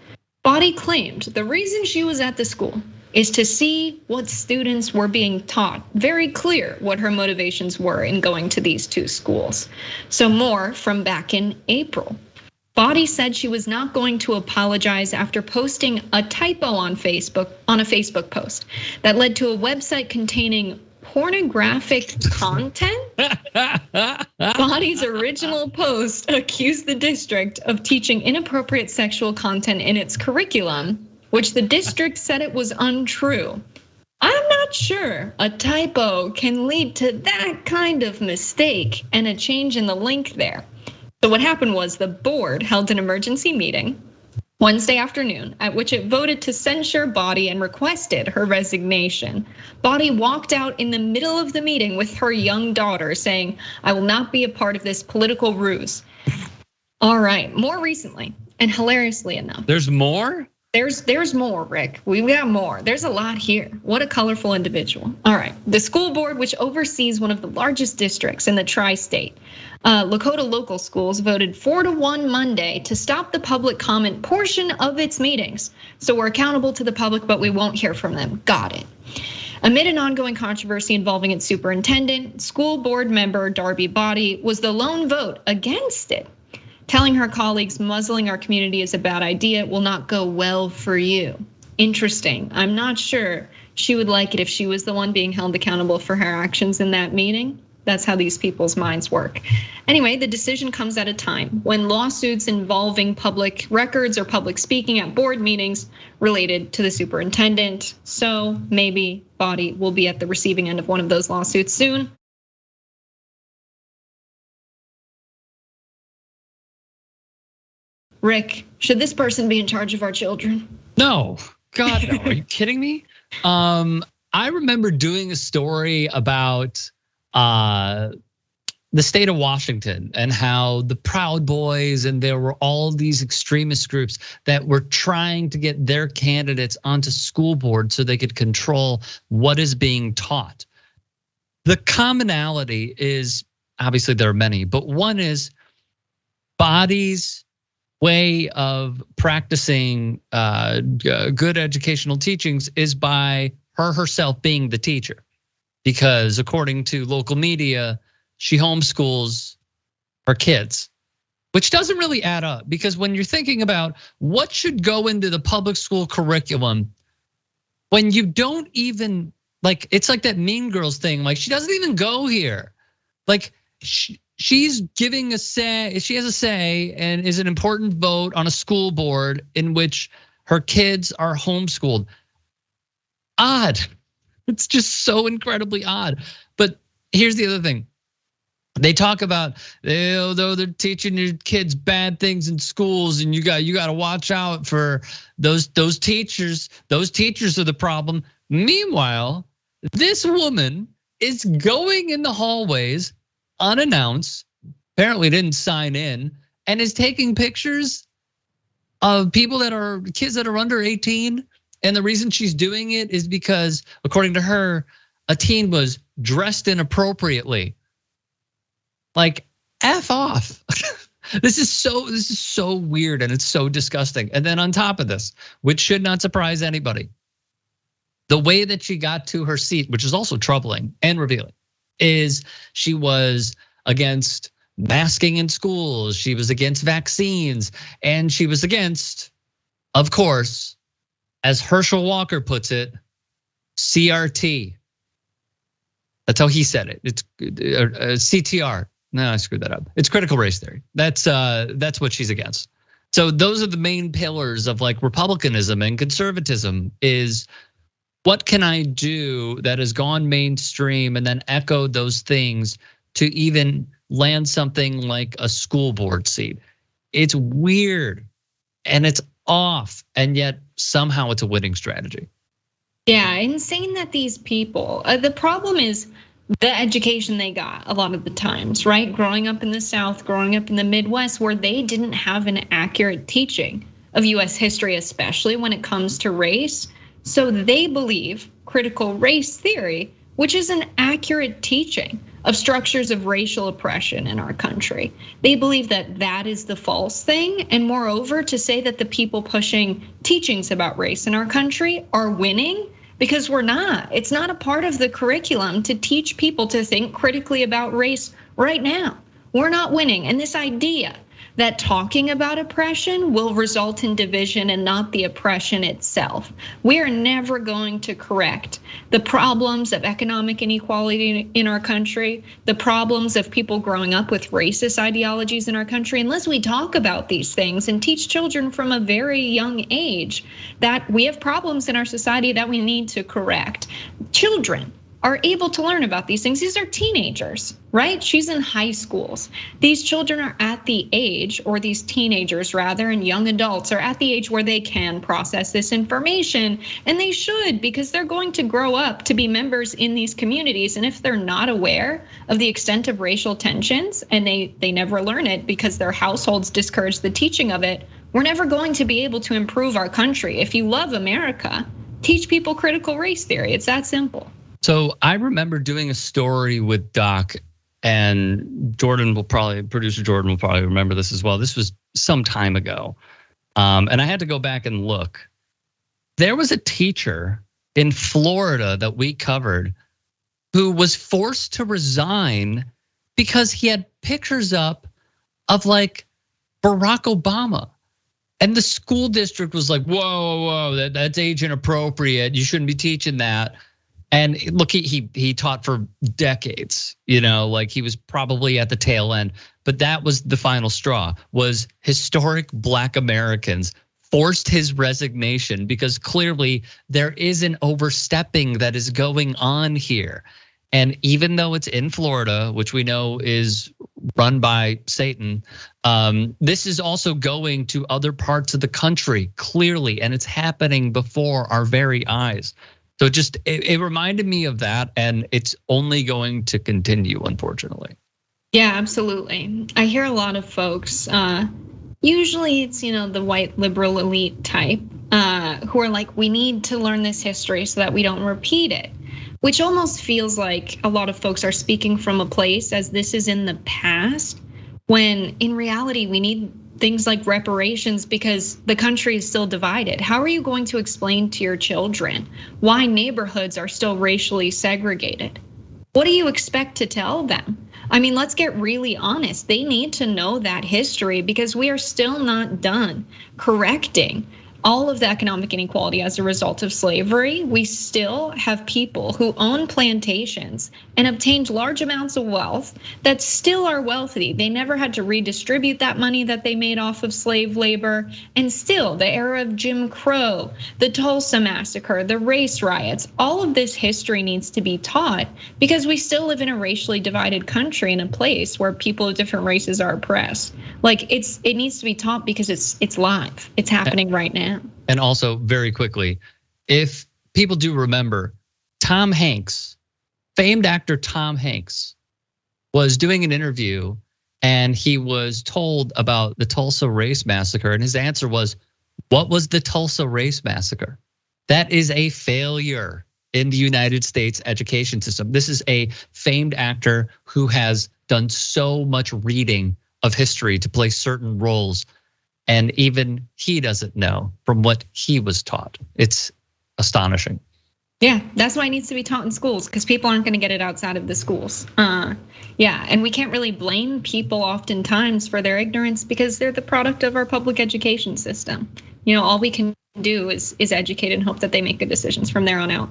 Body claimed the reason she was at the school is to see what students were being taught. Very clear what her motivations were in going to these 2 schools. So more from back in April. Body said she was not going to apologize after posting a typo on Facebook, on a Facebook post that led to a website containing pornographic content. Body's original post accused the district of teaching inappropriate sexual content in its curriculum, which the district said it was untrue. I'm not sure a typo can lead to that kind of mistake and a change in the link there. So what happened was the board held an emergency meeting Wednesday afternoon, at which it voted to censure Body and requested her resignation. Body walked out in the middle of the meeting with her young daughter saying, "I will not be a part of this political ruse." All right, more recently, and hilariously enough. There's more? There's more, Rick. We got more. There's a lot here. What a colorful individual. All right, the school board, which oversees one of the largest districts in the tri-state, Lakota local schools, voted 4-1 Monday to stop the public comment portion of its meetings. So we're accountable to the public, but we won't hear from them. Got it. Amid an ongoing controversy involving its superintendent, school board member Darby Body was the lone vote against it, telling her colleagues muzzling our community is a bad idea, it will not go well for you. Interesting. I'm not sure she would like it if she was the one being held accountable for her actions in that meeting. That's how these people's minds work. Anyway, the decision comes at a time when lawsuits involving public records or public speaking at board meetings related to the superintendent. So maybe Body will be at the receiving end of one of those lawsuits soon. Rick, should this person be in charge of our children? No, God, no. Are you kidding me? I remember doing a story about the state of Washington and how the Proud Boys and there were all these extremist groups that were trying to get their candidates onto school boards so they could control what is being taught. The commonality is, obviously there are many, but one is Body's way of practicing good educational teachings is by her herself being the teacher. Because according to local media, she homeschools her kids, which doesn't really add up. Because when you're thinking about what should go into the public school curriculum, when you don't even, like, it's like that Mean Girls thing, like she doesn't even go here. Like she's giving a say, she has a say and is an important vote on a school board in which her kids are homeschooled. Odd. It's just so incredibly odd. But here's the other thing. They talk about, though they're teaching your kids bad things in schools, and you got to watch out for those teachers. Those teachers are the problem. Meanwhile, this woman is going in the hallways unannounced, apparently didn't sign in, and is taking pictures of kids that are under 18. And the reason she's doing it is because, according to her, a teen was dressed inappropriately. Like, F off. This is so weird, and it's so disgusting. And then on top of this, which should not surprise anybody, the way that she got to her seat, which is also troubling and revealing, is she was against masking in schools, she was against vaccines, and she was against, of course, as Herschel Walker puts it, CRT. That's how he said it. It's CTR. No, I screwed that up. It's critical race theory. That's what she's against. So those are the main pillars of like republicanism and conservatism. Is what can I do that has gone mainstream and then echoed those things to even land something like a school board seat? It's weird and it's off, and yet somehow it's a winning strategy. Yeah, insane that these people, the problem is the education they got a lot of the times, right? Growing up in the South, growing up in the Midwest, where they didn't have an accurate teaching of US history, especially when it comes to race. So they believe critical race theory, which is an accurate teaching of structures of racial oppression in our country. They believe that that is the false thing. And moreover, to say that the people pushing teachings about race in our country are winning, because we're not. It's not a part of the curriculum to teach people to think critically about race right now. We're not winning. And this idea that talking about oppression will result in division and not the oppression itself. We are never going to correct the problems of economic inequality in our country, the problems of people growing up with racist ideologies in our country, unless we talk about these things and teach children from a very young age that we have problems in our society that we need to correct. Children are able to learn about these things. These are teenagers, right? She's in high schools. These children are at the age, or these teenagers rather, and young adults are at the age where they can process this information, and they should, because they're going to grow up to be members in these communities. And if they're not aware of the extent of racial tensions, and they never learn it because their households discourage the teaching of it, we're never going to be able to improve our country. If you love America, teach people critical race theory. It's that simple. So I remember doing a story with Doc, and producer Jordan will probably remember this as well. This was some time ago, and I had to go back and look. There was a teacher in Florida that we covered who was forced to resign because he had pictures up of like Barack Obama. And the school district was like, whoa, that's age inappropriate. You shouldn't be teaching that. And look, he taught for decades, like he was probably at the tail end. But that was the final straw, was historic Black Americans forced his resignation because clearly there is an overstepping that is going on here. And even though it's in Florida, which we know is run by Satan, this is also going to other parts of the country clearly, and it's happening before our very eyes. So it reminded me of that, and it's only going to continue, unfortunately. Yeah, absolutely. I hear a lot of folks, usually it's the white liberal elite type, who are like, we need to learn this history so that we don't repeat it, which almost feels like a lot of folks are speaking from a place as this is in the past, when in reality we need things like reparations because the country is still divided. How are you going to explain to your children why neighborhoods are still racially segregated? What do you expect to tell them? I mean, let's get really honest. They need to know that history because we are still not done correcting all of the economic inequality as a result of slavery, we still have people who own plantations and obtained large amounts of wealth that still are wealthy. They never had to redistribute that money that they made off of slave labor. And still, the era of Jim Crow, the Tulsa Massacre, the race riots, all of this history needs to be taught because we still live in a racially divided country, in a place where people of different races are oppressed. Like it needs to be taught because it's live. It's happening right now. And also, very quickly, if people do remember, Tom Hanks, famed actor Tom Hanks, was doing an interview and he was told about the Tulsa Race Massacre, and his answer was, what was the Tulsa Race Massacre? That is a failure in the United States education system. This is a famed actor who has done so much reading of history to play certain roles, and even he doesn't know from what he was taught. It's astonishing. Yeah, that's why it needs to be taught in schools, because people aren't gonna get it outside of the schools. Yeah, and we can't really blame people oftentimes for their ignorance because they're the product of our public education system. All we can do is educate and hope that they make good decisions from there on out.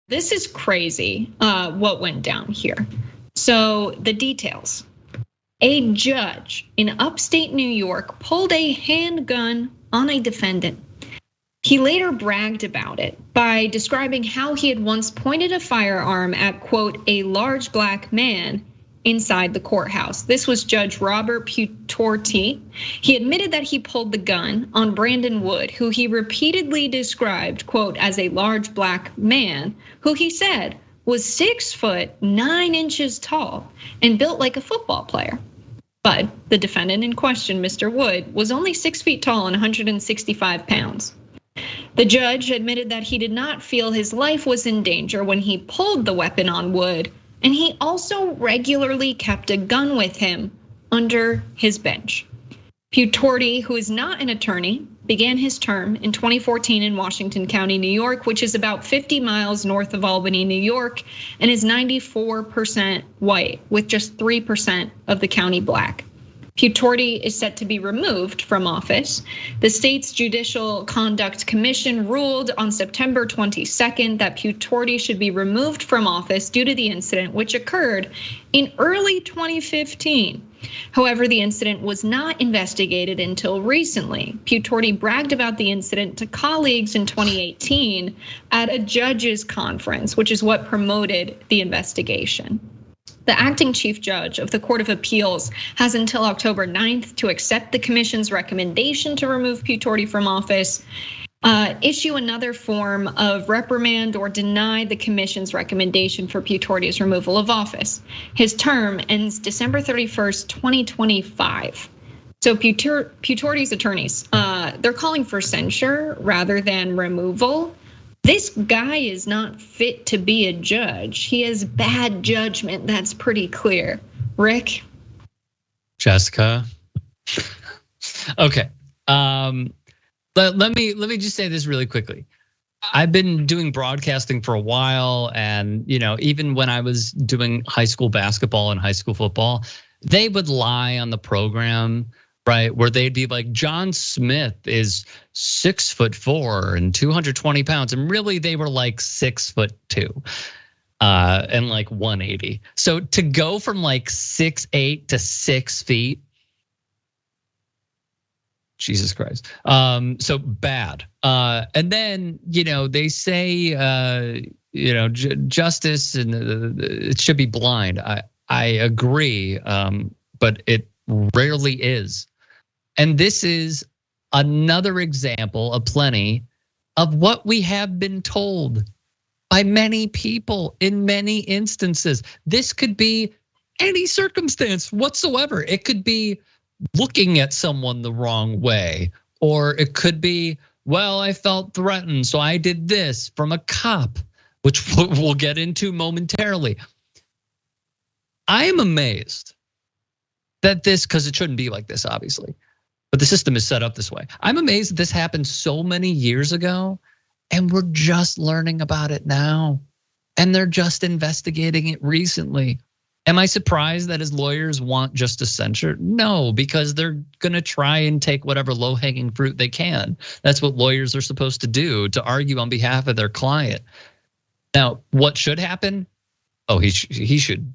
This is crazy, what went down here. So the details. A judge in upstate New York pulled a handgun on a defendant. He later bragged about it by describing how he had once pointed a firearm at, quote, a large black man inside the courthouse. This was Judge Robert Putorti. He admitted that he pulled the gun on Brandon Wood, who he repeatedly described, quote, as a large black man, who he said was 6'9" tall and built like a football player. But the defendant in question, Mr. Wood, was only 6 feet tall and 165 pounds. The judge admitted that he did not feel his life was in danger when he pulled the weapon on Wood, and he also regularly kept a gun with him under his bench. Putorti, who is not an attorney, began his term in 2014 in Washington County, New York, which is about 50 miles north of Albany, New York, and is 94% white, with just 3% of the county black. Putorti is set to be removed from office. The state's Judicial Conduct Commission ruled on September 22nd that Putorti should be removed from office due to the incident, which occurred in early 2015. However, the incident was not investigated until recently. Putorti bragged about the incident to colleagues in 2018 at a judges conference, which is what promoted the investigation. The acting chief judge of the Court of Appeals has until October 9th to accept the commission's recommendation to remove Putorti from office, issue another form of reprimand, or deny the commission's recommendation for Putorti's removal of office. His term ends December 31st, 2025. So Putorti's attorneys, they're calling for censure rather than removal. This guy is not fit to be a judge. He has bad judgment, that's pretty clear. Rick? Jessica? Okay, let me just say this really quickly. I've been doing broadcasting for a while, and even when I was doing high school basketball and high school football, they would lie on the program, right? Where they'd be like, John Smith is 6'4" and 220 pounds. And really they were like 6'2" and like 180. So to go from like 6'8" to 6 feet, Jesus Christ. So bad. And then, they say, justice and it should be blind. I agree, but it rarely is. And this is another example of plenty of what we have been told by many people in many instances. This could be any circumstance whatsoever. It could be looking at someone the wrong way, or it could be, well, I felt threatened, so I did this from a cop, which we'll get into momentarily. I am amazed that this, because it shouldn't be like this, obviously, but the system is set up this way. I'm amazed that this happened so many years ago, and we're just learning about it now, and they're just investigating it recently. Am I surprised that his lawyers want just a censure? No, because they're gonna try and take whatever low-hanging fruit they can. That's what lawyers are supposed to do, to argue on behalf of their client. Now, what should happen? Oh, he should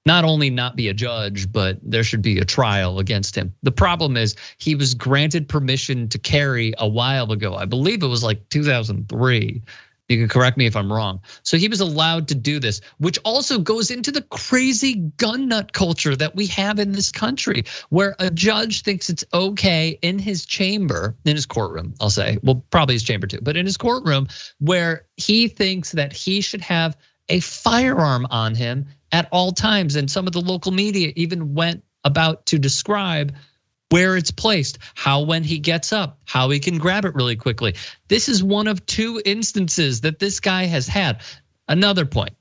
not only not be a judge, but there should be a trial against him. The problem is he was granted permission to carry a while ago. I believe it was like 2003. You can correct me if I'm wrong. So he was allowed to do this, which also goes into the crazy gun nut culture that we have in this country, where a judge thinks it's okay in his chamber, in his courtroom, I'll say, well, probably his chamber too, but in his courtroom, where he thinks that he should have a firearm on him at all times. And some of the local media even went about to describe where it's placed, how when he gets up, how he can grab it really quickly. This is one of two instances that this guy has had. Another point,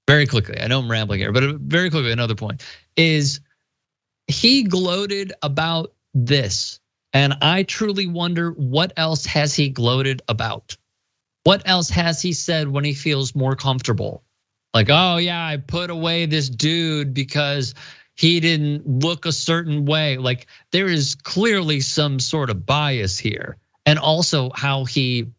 very quickly, I know I'm rambling here, but very quickly, another point is he gloated about this. And I truly wonder, what else has he gloated about? What else has he said when he feels more comfortable? Like, oh yeah, I put away this dude because he didn't look a certain way. Like, there is clearly some sort of bias here. And also how he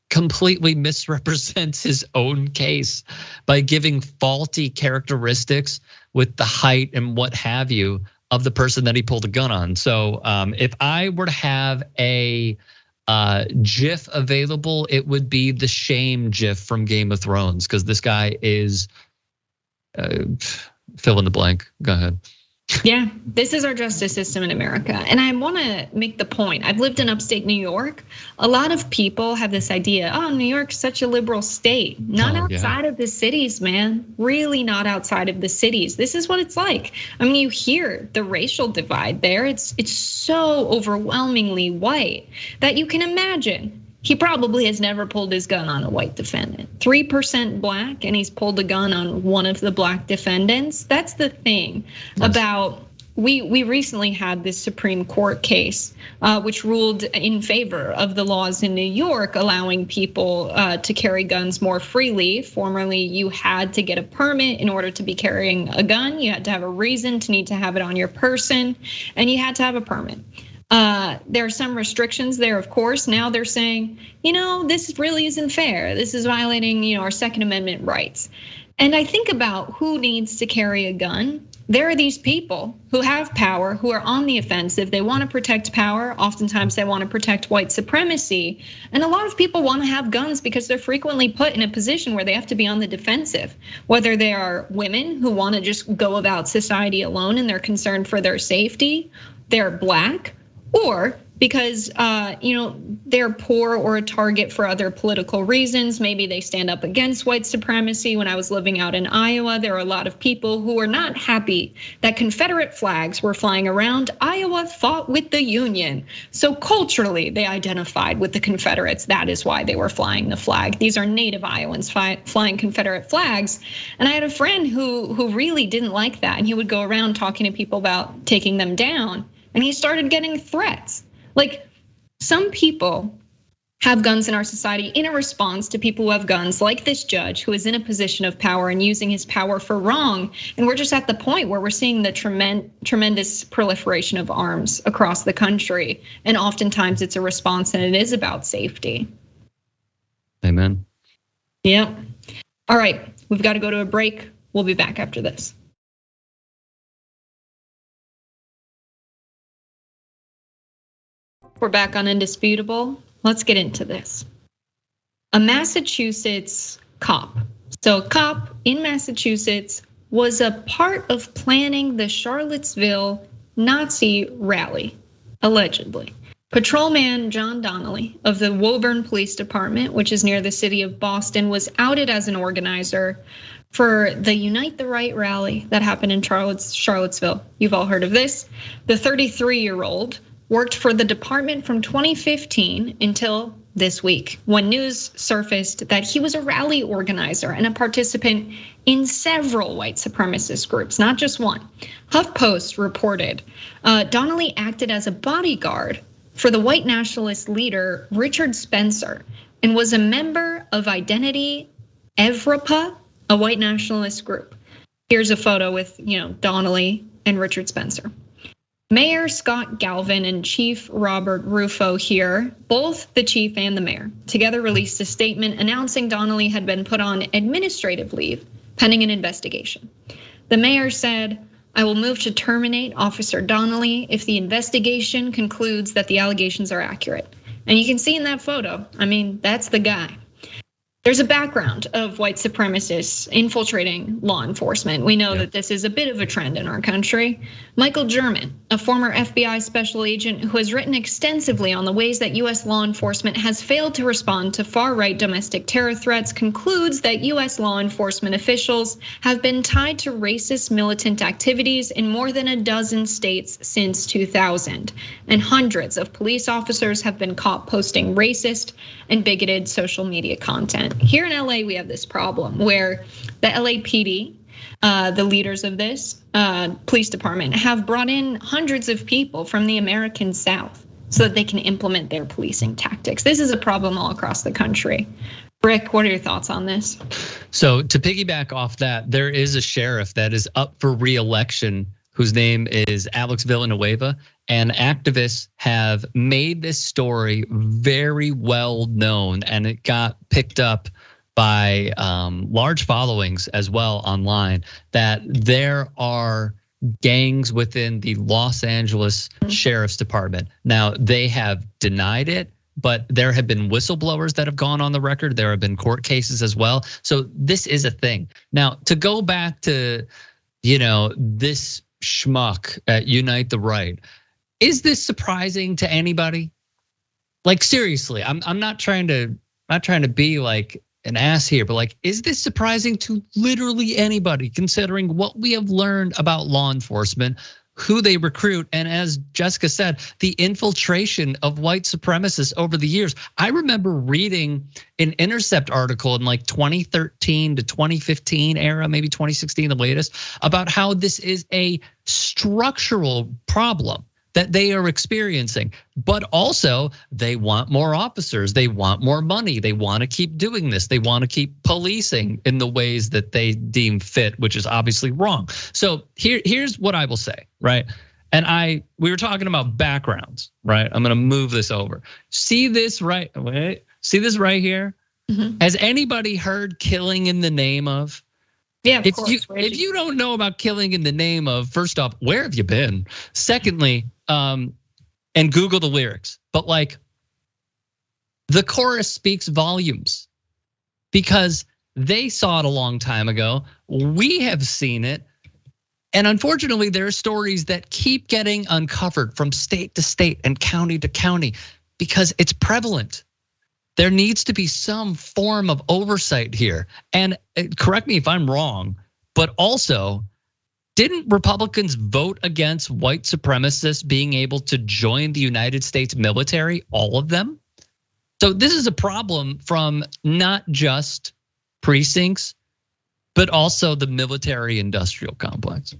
completely misrepresents his own case by giving faulty characteristics with the height and what have you of the person that he pulled a gun on. So if I were to have a GIF available, it would be the shame GIF from Game of Thrones, because this guy is fill in the blank. Go ahead. Yeah, this is our justice system in America. And I wanna make the point, I've lived in upstate New York. A lot of people have this idea, oh, New York's such a liberal state. Not outside of the cities, man. Really not outside of the cities. This is what it's like. I mean, you hear the racial divide there. It's so overwhelmingly white that you can imagine he probably has never pulled his gun on a white defendant. 3% black, and he's pulled a gun on one of the black defendants. That's the thing about, we recently had this Supreme Court case, which ruled in favor of the laws in New York, allowing people to carry guns more freely. Formerly, you had to get a permit in order to be carrying a gun. You had to have a reason to need to have it on your person, and you had to have a permit. There are some restrictions there, of course. Now they're saying, this really isn't fair. This is violating, our Second Amendment rights. And I think about who needs to carry a gun. There are these people who have power, who are on the offensive. They want to protect power. Oftentimes they want to protect white supremacy. And a lot of people want to have guns because they're frequently put in a position where they have to be on the defensive. Whether they are women who want to just go about society alone and they're concerned for their safety, they're black, or because they're poor or a target for other political reasons. Maybe they stand up against white supremacy. When I was living out in Iowa, there were a lot of people who were not happy that Confederate flags were flying around. Iowa fought with the Union. So culturally, they identified with the Confederates. That is why they were flying the flag. These are Native Iowans flying Confederate flags. And I had a friend who really didn't like that. And he would go around talking to people about taking them down. And he started getting threats. Like, some people have guns in our society in a response to people who have guns, like this judge who is in a position of power and using his power for wrong. And we're just at the point where we're seeing the tremendous proliferation of arms across the country. And oftentimes it's a response and it is about safety. Amen. Yeah. All right, we've got to go to a break. We'll be back after this. We're back on Indisputable. Let's get into this. A Massachusetts cop. So a cop in Massachusetts was a part of planning the Charlottesville Nazi rally, allegedly. Patrolman John Donnelly of the Woburn Police Department, which is near the city of Boston, was outed as an organizer for the Unite the Right rally that happened in Charlottesville. You've all heard of this. The 33-year-old worked for the department from 2015 until this week, when news surfaced that he was a rally organizer and a participant in several white supremacist groups, not just one. HuffPost reported Donnelly acted as a bodyguard for the white nationalist leader Richard Spencer and was a member of Identity Evropa, a white nationalist group. Here's a photo with, Donnelly and Richard Spencer. Mayor Scott Galvin and Chief Robert Rufo here, both the chief and the mayor, together released a statement announcing Donnelly had been put on administrative leave pending an investigation. The mayor said, "I will move to terminate Officer Donnelly if the investigation concludes that the allegations are accurate." And you can see in that photo, that's the guy. There's a background of white supremacists infiltrating law enforcement. We know that this is a bit of a trend in our country. Michael German, a former FBI special agent who has written extensively on the ways that US law enforcement has failed to respond to far-right domestic terror threats, concludes that US law enforcement officials have been tied to racist militant activities in more than a dozen states since 2000. And hundreds of police officers have been caught posting racist and bigoted social media content. Here in LA, we have this problem where the LAPD, the leaders of this police department, have brought in hundreds of people from the American South so that they can implement their policing tactics. This is a problem all across the country. Rick, what are your thoughts on this? So to piggyback off that, there is a sheriff that is up for re-election whose name is Alex Villanueva, and activists have made this story very well known, and it got picked up by large followings as well online, that there are gangs within the Los Angeles Sheriff's Department. Now, they have denied it, but there have been whistleblowers that have gone on the record. There have been court cases as well. So this is a thing. Now, to go back to, this schmuck at Unite the Right, is this surprising to anybody? Like, seriously, I'm not trying to be like an ass here, but like, is this surprising to literally anybody, considering what we have learned about law enforcement, who they recruit, and as Jessica said, the infiltration of white supremacists over the years? I remember reading an Intercept article in like 2013 to 2015 era, maybe 2016, the latest, about how this is a structural problem that they are experiencing, but also they want more officers, they want more money, they want to keep doing this, they want to keep policing in the ways that they deem fit, which is obviously wrong. So here's what I will say, right? And we were talking about backgrounds, right? I'm gonna move this over. See this right here? Mm-hmm. Has anybody heard killing in the name of? Yeah, of course. If you don't know about killing in the name of, first off, where have you been? Secondly, and Google the lyrics. But like, the chorus speaks volumes because they saw it a long time ago. We have seen it. And unfortunately, there are stories that keep getting uncovered from state to state and county to county because it's prevalent. There needs to be some form of oversight here. And correct me if I'm wrong, but also, didn't Republicans vote against white supremacists being able to join the United States military, all of them? So this is a problem from not just precincts, but also the military industrial complex.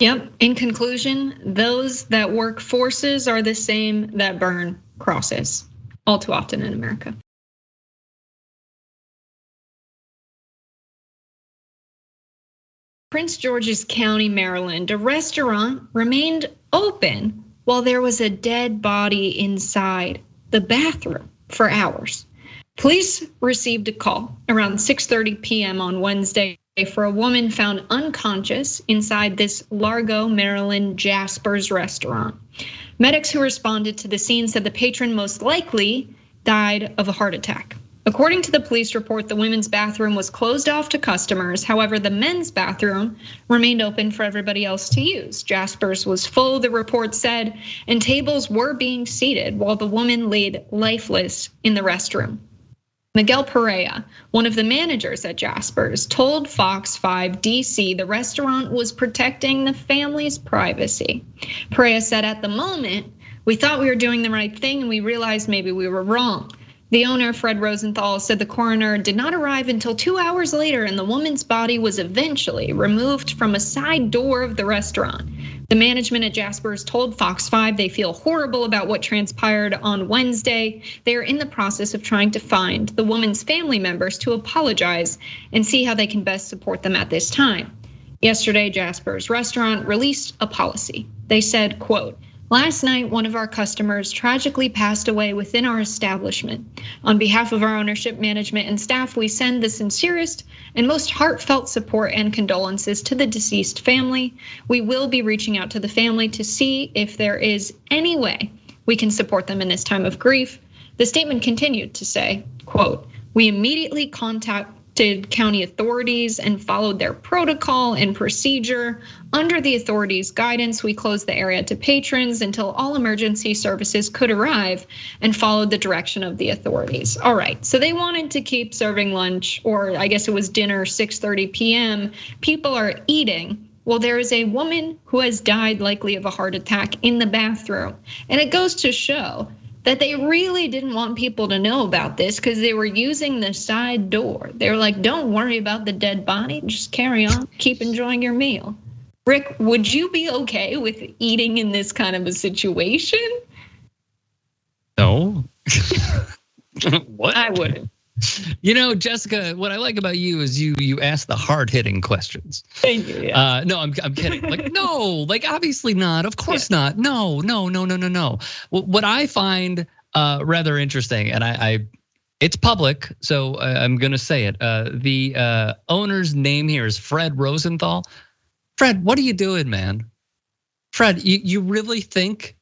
Yep, in conclusion, those that work forces are the same that burn crosses. All too often in America. Prince George's County, Maryland, a restaurant remained open while there was a dead body inside the bathroom for hours. Police received a call around 6:30 p.m. on Wednesday for a woman found unconscious inside this Largo, Maryland Jaspers restaurant. Medics who responded to the scene said the patron most likely died of a heart attack. According to the police report, the women's bathroom was closed off to customers. However, the men's bathroom remained open for everybody else to use. Jaspers was full, the report said, and tables were being seated while the woman laid lifeless in the restroom. Miguel Perea, one of the managers at Jaspers, told Fox 5 DC the restaurant was protecting the family's privacy. Perea said, "At the moment, we thought we were doing the right thing and we realized maybe we were wrong." The owner, Fred Rosenthal, said the coroner did not arrive until 2 hours later and the woman's body was eventually removed from a side door of the restaurant. The management at Jaspers told Fox 5 they feel horrible about what transpired on Wednesday. They are in the process of trying to find the woman's family members to apologize and see how they can best support them at this time. Yesterday, Jaspers restaurant released a policy. They said, quote, "Last night, one of our customers tragically passed away within our establishment. On behalf of our ownership, management, and staff, we send the sincerest and most heartfelt support and condolences to the deceased family. We will be reaching out to the family to see if there is any way we can support them in this time of grief." The statement continued to say, quote, "We immediately contacted county authorities and followed their protocol and procedure. Under the authorities' guidance, we closed the area to patrons until all emergency services could arrive and followed the direction of the authorities." All right, so they wanted to keep serving lunch, or I guess it was dinner, 6:30 p.m. People are eating. Well, there is a woman who has died, likely of a heart attack, in the bathroom. And it goes to show that they really didn't want people to know about this because they were using the side door. They were like, don't worry about the dead body, just carry on, keep enjoying your meal. Rick, would you be okay with eating in this kind of a situation? No. What? I wouldn't. You know, Jessica, what I like about you is you ask the hard-hitting questions. Thank you. Yeah. No, I'm kidding. Like, no, like obviously not. Of course not. No. What I find rather interesting, and it's public, so I'm gonna say it. The owner's name here is Fred Rosenthal. Fred, what are you doing, man? Fred, you really think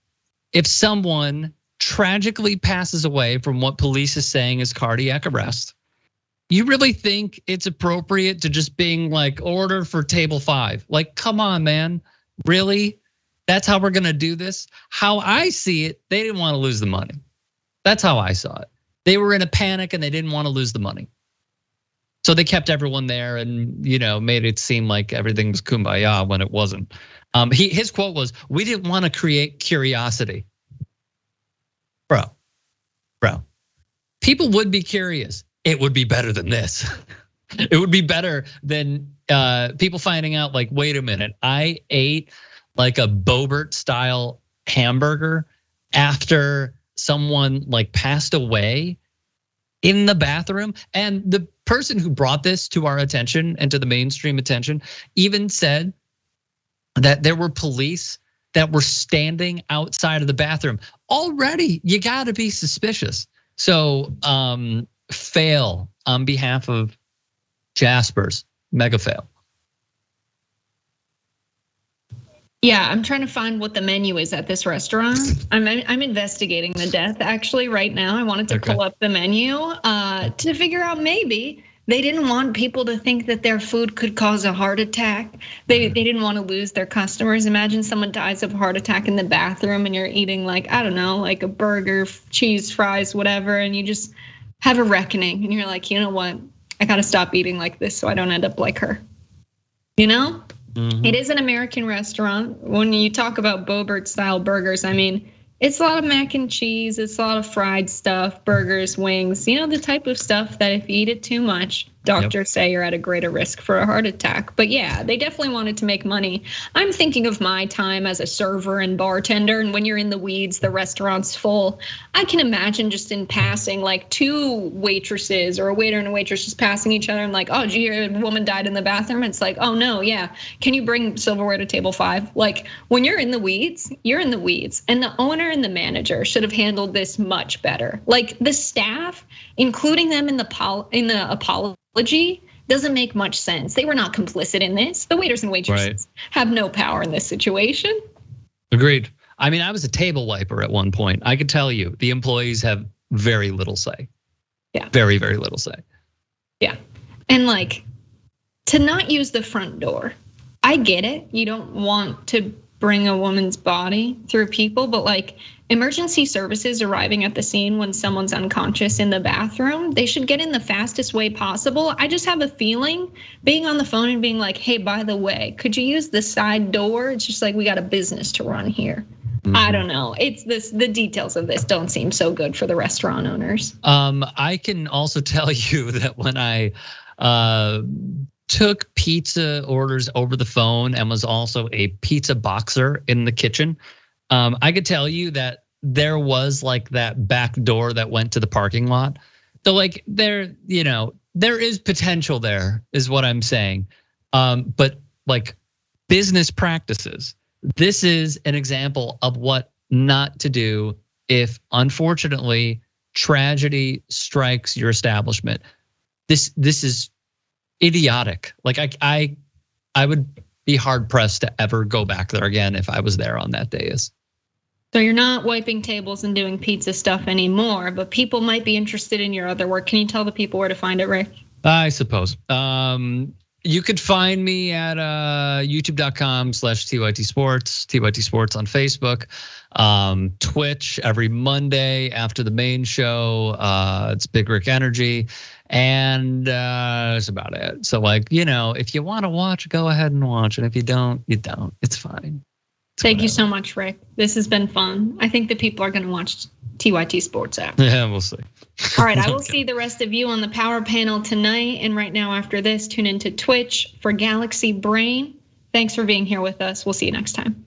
if someone tragically passes away from what police is saying is cardiac arrest, you really think it's appropriate to just being like, order for table 5? Like, come on, man, really? That's how we're gonna do this? How I see it, they didn't want to lose the money. That's how I saw it. They were in a panic and they didn't want to lose the money. So they kept everyone there and made it seem like everything was kumbaya when it wasn't. His quote was, "We didn't want to create curiosity." Bro, people would be curious. It would be better than this. It would be better than people finding out like, wait a minute, I ate like a Bobert style hamburger after someone like passed away in the bathroom. And the person who brought this to our attention and to the mainstream attention even said that there were police that were standing outside of the bathroom. Already, you gotta be suspicious. So fail on behalf of Jaspers, mega fail. Yeah, I'm trying to find what the menu is at this restaurant. I'm investigating the death actually right now. I wanted to pull up the menu to figure out maybe they didn't want people to think that their food could cause a heart attack. They didn't want to lose their customers. Imagine someone dies of a heart attack in the bathroom and you're eating like, I don't know, like a burger, cheese, fries, whatever, and you just have a reckoning and you're like, you know what? I gotta stop eating like this so I don't end up like her. It is an American restaurant. When you talk about Bobert style burgers, I mean, it's a lot of mac and cheese, it's a lot of fried stuff, burgers, wings, the type of stuff that if you eat it too much, doctors say you're at a greater risk for a heart attack. But yeah, they definitely wanted to make money. I'm thinking of my time as a server and bartender, and when you're in the weeds, the restaurant's full. I can imagine just in passing, like 2 waitresses or a waiter and a waitress just passing each other and like, oh, did you hear a woman died in the bathroom? It's like, oh no, yeah. Can you bring silverware to table 5? Like when you're in the weeds, you're in the weeds. And the owner and the manager should have handled this much better. Like the staff, including them in the apology, doesn't make much sense. They were not complicit in this. The waiters and waitresses have no power in this situation. Agreed. I mean, I was a table wiper at one point. I could tell you the employees have very little say. Yeah. Very, very little say. Yeah. And like to not use the front door. I get it. You don't want to bring a woman's body through people, but like emergency services arriving at the scene when someone's unconscious in the bathroom, they should get in the fastest way possible. I just have a feeling being on the phone and being like, hey, by the way, could you use the side door? It's just like, we got a business to run here. I don't know. It's this, the details of this don't seem so good for the restaurant owners. I can also tell you that when I took pizza orders over the phone and was also a pizza boxer in the kitchen, I could tell you that there was like that back door that went to the parking lot. So like there is potential there is what I'm saying. But like business practices. This is an example of what not to do if, unfortunately, tragedy strikes your establishment. This is idiotic. Like I would be hard pressed to ever go back there again if I was there on that day. So you're not wiping tables and doing pizza stuff anymore, but people might be interested in your other work. Can you tell the people where to find it, Rick? I suppose. You could find me at youtube.com/TYT Sports, TYT Sports on Facebook, Twitch every Monday after the main show. It's Big Rick Energy, and that's about it. So like, if you want to watch, go ahead and watch, and if you don't, you don't. It's fine. Thank you so much, Rick. This has been fun. I think the people are going to watch TYT Sports after. Yeah, we'll see. All right, I will see the rest of you on the Power Panel tonight. And right now after this, tune into Twitch for Galaxy Brain. Thanks for being here with us. We'll see you next time.